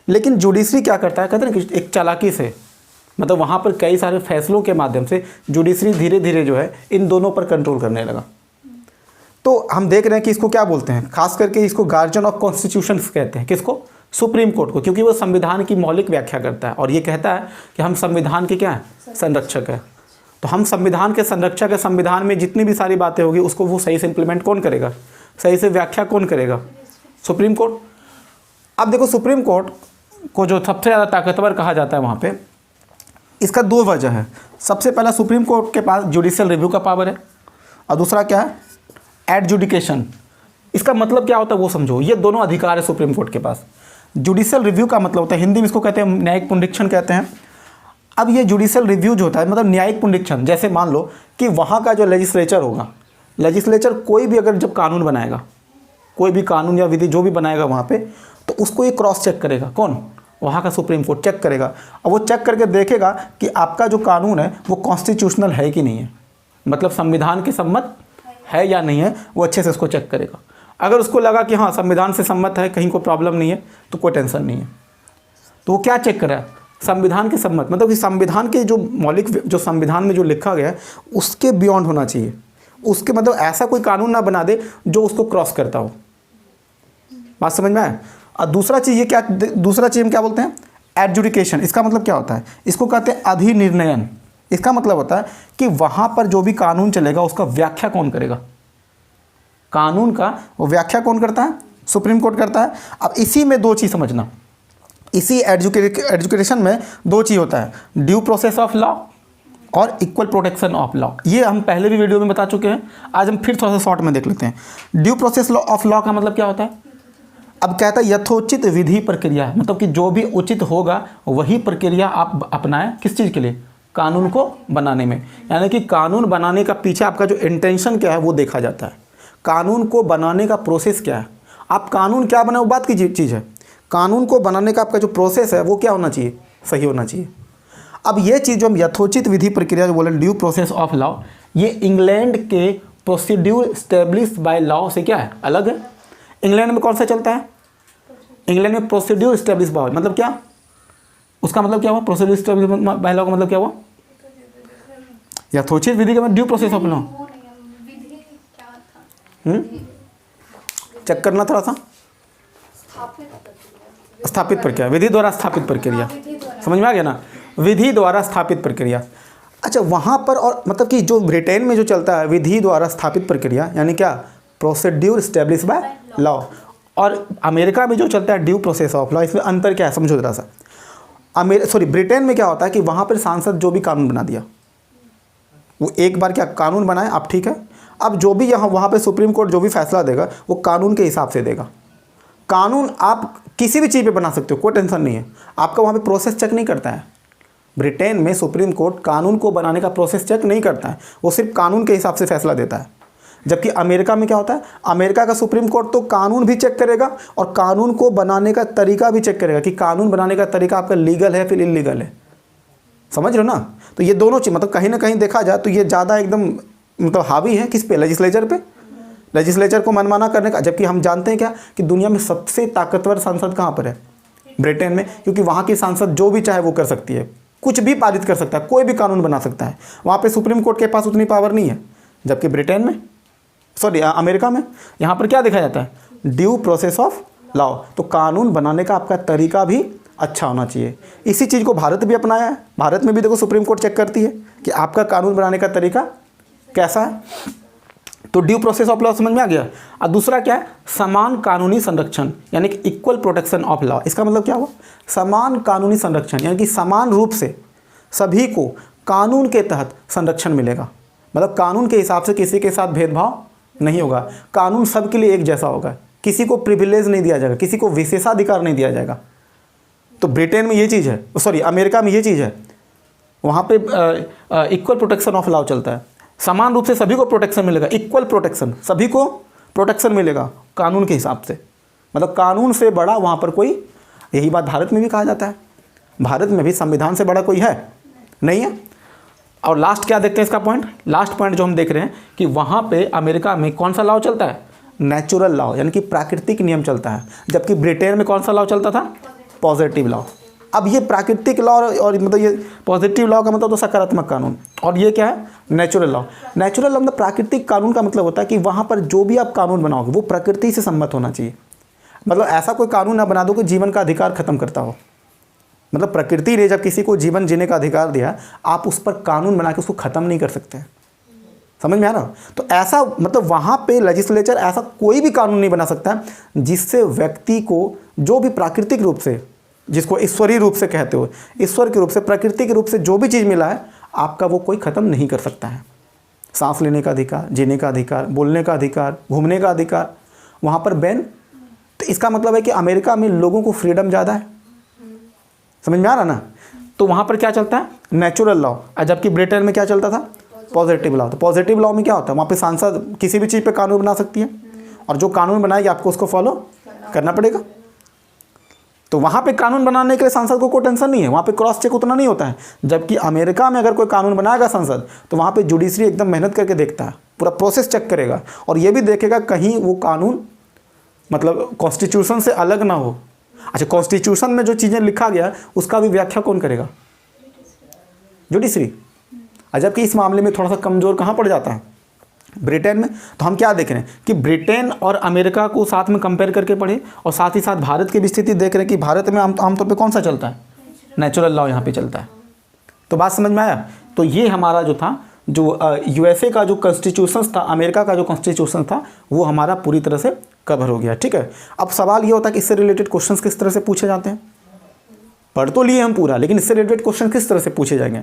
लेकिन जुडिशरी क्या करता है, कहते हैं कि एक चालाकी से, मतलब वहाँ पर कई सारे फैसलों के माध्यम से जुडिशरी धीरे धीरे जो है इन दोनों पर कंट्रोल करने लगा। तो हम देख रहे हैं कि इसको क्या बोलते हैं, खास करके इसको गार्जियन ऑफ कॉन्स्टिट्यूशंस कहते हैं। किसको, सुप्रीम कोर्ट को, क्योंकि वो संविधान की मौलिक व्याख्या करता है और ये कहता है कि हम संविधान के क्या है, संरक्षक है। तो हम संविधान के संरक्षक है, संविधान में जितनी भी सारी बातें होगी उसको वो सही से इम्प्लीमेंट कौन करेगा, सही से व्याख्या कौन करेगा, सुप्रीम कोर्ट। अब देखो, सुप्रीम कोर्ट को जो सबसे ज़्यादा ताकतवर कहा जाता है वहाँ पे, इसका दो वजह है। सबसे पहला, सुप्रीम कोर्ट के पास जुडिशियल रिव्यू का पावर है, और दूसरा क्या है, एडजुडिकेशन। इसका मतलब क्या होता है वो समझो, ये दोनों अधिकार है सुप्रीम कोर्ट के पास। जुडिशियल रिव्यू का मतलब होता है, हिंदी में इसको कहते हैं न्यायिक पुनरीक्षण कहते हैं। अब ये जुडिशियल रिव्यू जो होता है, मतलब न्यायिक पुनरीक्षण, जैसे मान लो कि वहाँ का जो लेजिस्लेचर होगा, लेजिस्लेचर कोई भी अगर जब कानून बनाएगा, कोई भी कानून या विधि जो भी बनाएगा वहाँ पे, तो उसको ये क्रॉस चेक करेगा। कौन? वहाँ का सुप्रीम कोर्ट चेक करेगा, और वो चेक करके देखेगा कि आपका जो कानून है वो कॉन्स्टिट्यूशनल है कि नहीं है, मतलब संविधान के सम्मत है या नहीं है, वो अच्छे से उसको चेक करेगा। अगर उसको लगा कि हाँ संविधान से सम्मत है, कहीं कोई प्रॉब्लम नहीं है, तो कोई टेंशन नहीं है। तो वो क्या चेक कर रहा है? संविधान के सम्मत, मतलब कि संविधान के जो मौलिक, जो संविधान में जो लिखा गया है उसके बियॉन्ड होना चाहिए, उसके मतलब ऐसा कोई कानून ना बना दे जो उसको क्रॉस करता हो। बात समझ में आए? और दूसरा चीज़ ये क्या, दूसरा चीज़ हम क्या बोलते हैं? एडजुडिकेशन। इसका मतलब क्या होता है? इसको कहते हैं अधिनिर्णयन। इसका मतलब होता है कि वहाँ पर जो भी कानून चलेगा उसका व्याख्या कौन करेगा? कानून का वो व्याख्या कौन करता है? सुप्रीम कोर्ट करता है। अब इसी में दो चीज़ समझना, इसी एजुकेशन में दो चीज़ होता है, ड्यू प्रोसेस ऑफ लॉ और इक्वल प्रोटेक्शन ऑफ लॉ। ये हम पहले भी वीडियो में बता चुके हैं, आज हम फिर थोड़ा सा शॉर्ट में देख लेते हैं। ड्यू प्रोसेस ऑफ लॉ का मतलब क्या होता है? अब कहता है यथोचित विधि प्रक्रिया, मतलब कि जो भी उचित होगा वही प्रक्रिया आप अपनाएं, किस चीज़ के लिए? कानून को बनाने में। यानी कि कानून बनाने का पीछे आपका जो इंटेंशन क्या है वो देखा जाता है, कानून को बनाने का प्रोसेस क्या है। आप कानून क्या बनाए वो बात की चीज़ है, कानून को बनाने का आपका जो प्रोसेस है वो क्या होना चाहिए? सही होना चाहिए। अब ये चीज़ जो हम यथोचित विधि प्रक्रिया जो बोले ड्यू प्रोसेस ऑफ लॉ, ये इंग्लैंड के प्रोसीड्यूर स्टेब्लिश बाय लॉ से क्या है? अलग है। इंग्लैंड में कौन सा चलता है? इंग्लैंड में प्रोसीड्यूर स्टेब्लिश बाय, मतलब क्या? उसका मतलब क्या हुआ? प्रोसीड्यूर स्टेब्लिश बाय लॉ का मतलब क्या हुआ? यथोचित विधि का मतलब due process of law. Check करना थोड़ा सा। स्थापित प्रक्रिया, विधि द्वारा स्थापित प्रक्रिया, समझ में आ गया ना? विधि द्वारा स्थापित प्रक्रिया। अच्छा, वहाँ पर और मतलब कि जो ब्रिटेन में जो चलता है विधि द्वारा स्थापित प्रक्रिया, यानी क्या? Procedure establish by law. और अमेरिका में जो चलता है ड्यू प्रोसेस ऑफ लॉ, इसमें अंतर क्या है समझो जरा सा। ब्रिटेन में क्या होता है कि वहाँ पर सांसद जो भी कानून बना दिया, वो एक बार क्या कानून बनाए, अब ठीक है, अब जो भी यहाँ वहाँ पे सुप्रीम कोर्ट जो भी फैसला देगा वो कानून के हिसाब से देगा। कानून आप किसी भी चीज़ पे बना सकते हो, कोई टेंशन नहीं है, आपका वहाँ पे प्रोसेस चेक नहीं करता है। ब्रिटेन में सुप्रीम कोर्ट कानून को बनाने का प्रोसेस चेक नहीं करता है, वो सिर्फ कानून के हिसाब से फैसला देता है। जबकि अमेरिका में क्या होता है? अमेरिका का सुप्रीम कोर्ट तो कानून भी चेक करेगा और कानून को बनाने का तरीका भी चेक करेगा कि कानून बनाने का तरीका आपका लीगल है फिर इलीगल है। समझ रहे हो ना? तो ये दोनों चीज़ मतलब कहीं ना कहीं देखा जाए तो ये ज़्यादा एकदम मतलब हावी है किस पे? लेजिस्लेचर पे, लेजिस्लेचर को मनमाना करने का। जबकि हम जानते हैं क्या कि दुनिया में सबसे ताकतवर सांसद कहाँ पर है? ब्रिटेन में, क्योंकि वहाँ की सांसद जो भी चाहे वो कर सकती है, कुछ भी पारित कर सकता है, कोई भी कानून बना सकता है। वहाँ पे सुप्रीम कोर्ट के पास उतनी पावर नहीं है। जबकि ब्रिटेन में, सॉरी अमेरिका में, यहाँ पर क्या देखा जाता है? Due process of law. तो कानून बनाने का आपका तरीका भी अच्छा होना चाहिए। इसी चीज़ को भारत भी अपनाया है। भारत में भी देखो सुप्रीम कोर्ट चेक करती है कि आपका कानून बनाने का तरीका कैसा है। तो ड्यू प्रोसेस ऑफ लॉ समझ में आ गया। और दूसरा क्या है? समान कानूनी संरक्षण, यानी कि इक्वल प्रोटेक्शन ऑफ लॉ। इसका मतलब क्या हुआ? समान कानूनी संरक्षण, यानी कि समान रूप से सभी को कानून के तहत संरक्षण मिलेगा। मतलब कानून के हिसाब से किसी के साथ भेदभाव नहीं होगा, कानून सबके लिए एक जैसा होगा, किसी को प्रिविलेज नहीं दिया जाएगा, किसी को विशेषाधिकार नहीं दिया जाएगा। तो ब्रिटेन में ये चीज़ है, सॉरी अमेरिका में ये चीज़ है, वहाँ पे इक्वल प्रोटेक्शन ऑफ लॉ चलता है। समान रूप से सभी को प्रोटेक्शन मिलेगा, इक्वल प्रोटेक्शन, सभी को प्रोटेक्शन मिलेगा कानून के हिसाब से। मतलब कानून से बड़ा वहाँ पर कोई, यही बात भारत में भी कहा जाता है। भारत में भी संविधान से बड़ा कोई है नहीं है। और लास्ट क्या देखते हैं इसका पॉइंट? लास्ट पॉइंट जो हम देख रहे हैं कि वहाँ पे अमेरिका में कौन सा लॉ चलता है? नेचुरल लॉ, यानी कि प्राकृतिक नियम चलता है। जबकि ब्रिटेन में कौन सा लॉ चलता था? Positive law. अब ये प्राकृतिक लॉ और मतलब ये पॉजिटिव लॉ का मतलब तो सकारात्मक कानून, और ये क्या है? Natural law. नेचुरल लॉ मतलब प्राकृतिक कानून का मतलब होता है कि वहाँ पर जो भी आप कानून बनाओगे वो प्रकृति से सम्मत होना चाहिए। मतलब ऐसा कोई कानून ना बना दो कि जीवन का अधिकार खत्म करता हो। मतलब प्रकृति ने जब किसी को जीवन जीने का अधिकार दिया, आप उस पर कानून बना के उसको ख़त्म नहीं कर सकते। समझ में आ रहा? तो ऐसा मतलब वहाँ पे लेजिस्लेचर ऐसा कोई भी कानून नहीं बना सकता जिससे व्यक्ति को जो भी प्राकृतिक रूप से, जिसको ईश्वरीय रूप से कहते हो, ईश्वर के रूप से, प्राकृतिक रूप से जो भी चीज़ मिला है आपका, वो कोई ख़त्म नहीं कर सकता है। सांस लेने का अधिकार, जीने का अधिकार, बोलने का अधिकार, घूमने का अधिकार, वहाँ पर बैन। तो इसका मतलब है कि अमेरिका में लोगों को फ्रीडम ज़्यादा है। समझ में आ रहा ना? तो वहाँ पर क्या चलता है? Natural law. जबकि ब्रिटेन में क्या चलता था? Positive law. तो पॉजिटिव लॉ में क्या होता है, वहाँ पे सांसद किसी भी चीज़ पे कानून बना सकती है, और जो कानून बनाएगी आपको उसको फॉलो करना पड़ेगा। तो वहाँ पे कानून बनाने के लिए सांसद को कोई टेंशन नहीं है, वहाँ पे क्रॉस चेक उतना नहीं होता है। जबकि अमेरिका में अगर कोई कानून बनाएगा संसद, तो वहाँ पे जुडिशरी एकदम मेहनत करके देखता है, पूरा प्रोसेस चेक करेगा, और ये भी देखेगा कहीं वो कानून मतलब कॉन्स्टिट्यूशन से अलग ना हो। अच्छा, कॉन्स्टिट्यूशन में जो चीज़ें लिखा गया उसका भी व्याख्या कौन करेगा, जुडिशरी। जबकि इस मामले में थोड़ा सा कमज़ोर कहाँ पड़ जाता है, ब्रिटेन में। तो हम क्या देख रहे हैं कि ब्रिटेन और अमेरिका को साथ में कंपेयर करके पढ़े, और साथ ही साथ भारत की भी स्थिति देख रहे हैं कि भारत में आमतौर पे कौन सा चलता है, नेचुरल लॉ यहाँ पे चलता है। तो बात समझ में आया। तो ये हमारा जो था, जो यूएसए का जो कॉन्स्टिट्यूशन था, अमेरिका का जो कॉन्स्टिट्यूशन था, वो हमारा पूरी तरह से कवर हो गया। ठीक है, अब सवाल ये होता है कि इससे रिलेटेड क्वेश्चन किस तरह से पूछे जाते हैं। पढ़ तो लिए हम पूरा, लेकिन इससे रिलेटेड क्वेश्चन किस तरह से पूछे जाएंगे।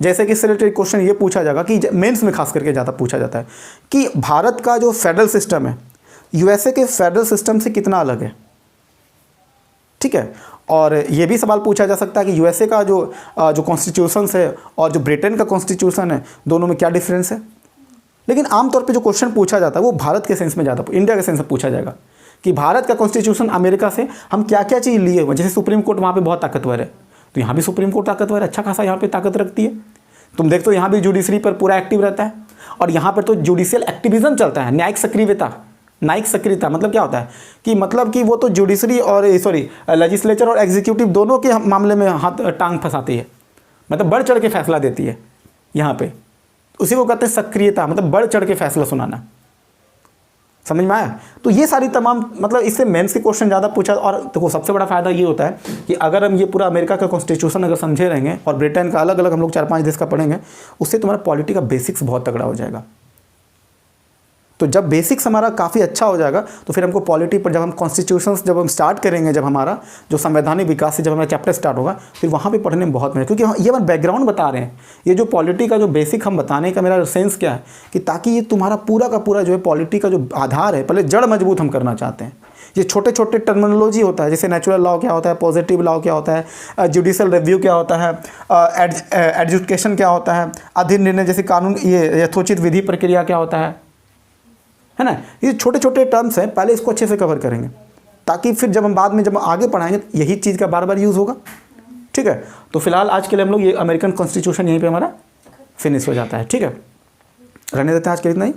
जैसे कि इससे रिलेटेड क्वेश्चन ये पूछा जाएगा कि मेंस में खास करके ज़्यादा पूछा जाता है कि भारत का जो फेडरल सिस्टम है यूएसए के फेडरल सिस्टम से कितना अलग है। ठीक है, और ये भी सवाल पूछा जा सकता है कि यूएसए का जो कॉन्स्टिट्यूशन है और जो ब्रिटेन का कॉन्स्टिट्यूशन है, दोनों में क्या डिफरेंस है। लेकिन आमतौर पे जो क्वेश्चन पूछा जाता है वो भारत के सेंस में ज़्यादा, इंडिया के सेंस में पूछा जाएगा कि भारत का कॉन्स्टिट्यूशन अमेरिका से हम क्या क्या चीज़ लिए हुए। जैसे सुप्रीम कोर्ट वहाँ पे बहुत ताकतवर है, तो यहाँ भी सुप्रीम कोर्ट ताकतवर है, अच्छा खासा यहाँ पे ताकत रखती है। तुम देखते हो यहाँ भी जुडिशरी पर पूरा एक्टिव रहता है, और यहाँ पर तो जुडिशियल एक्टिविज्म चलता है, न्यायिक सक्रियता मतलब क्या होता है कि वो तो जुडिशरी और लेजिस्लेचर और एग्जीक्यूटिव दोनों के मामले में हाथ टांग फंसाती है, मतलब बढ़ चढ़ के फैसला देती है यहाँ पे। उसी को कहते हैं सक्रियता, मतलब बढ़ चढ़ के फैसला सुनाना। समझ में आया। तो ये सारी तमाम मतलब इससे मेंस के क्वेश्चन ज़्यादा पूछा। और देखो सबसे बड़ा फ़ायदा ये होता है कि अगर हम ये पूरा अमेरिका का कॉन्स्टिट्यूशन अगर समझे रहेंगे और ब्रिटेन का अलग अलग हम लोग 4-5 देश का पढ़ेंगे, उससे तुम्हारा पॉलिटी का बेसिक्स बहुत तगड़ा हो जाएगा। तो जब बेसिक्स हमारा काफ़ी अच्छा हो जाएगा, तो फिर हमको पॉलिटी पर जब हम कॉन्स्टिट्यूशंस जब हम स्टार्ट करेंगे, जब हमारा जो संवैधानिक विकास से जब हमारा चैप्टर स्टार्ट होगा, फिर वहाँ पे पढ़ने में बहुत मजा, क्योंकि ये हम बैकग्राउंड बता रहे हैं। ये जो पॉलिटी का जो बेसिक हम बताने का मेरा सेंस क्या है कि ताकि ये तुम्हारा पूरा का पूरा जो है पॉलिटी का जो आधार है, पहले जड़ मजबूत हम करना चाहते हैं। ये छोटे छोटे टर्मिनोलॉजी होता है, जैसे नेचुरल लॉ क्या होता है, पॉजिटिव लॉ क्या होता है, जुडिशियल रिव्यू क्या होता है, एडजुडिकेशन क्या होता है, अधीन निर्णय जैसे कानून, ये यथोचित विधि प्रक्रिया क्या होता है ना। ये छोटे छोटे टर्म्स हैं, पहले इसको अच्छे से कवर करेंगे ताकि फिर जब हम बाद में जब आगे पढ़ाएंगे तो यही चीज़ का बार बार यूज़ होगा। ठीक है, तो फिलहाल आज के लिए हम लोग ये अमेरिकन कॉन्स्टिट्यूशन यहीं पे हमारा फिनिश हो जाता है। ठीक है, रहने देते हैं आज के लिए इतना ही।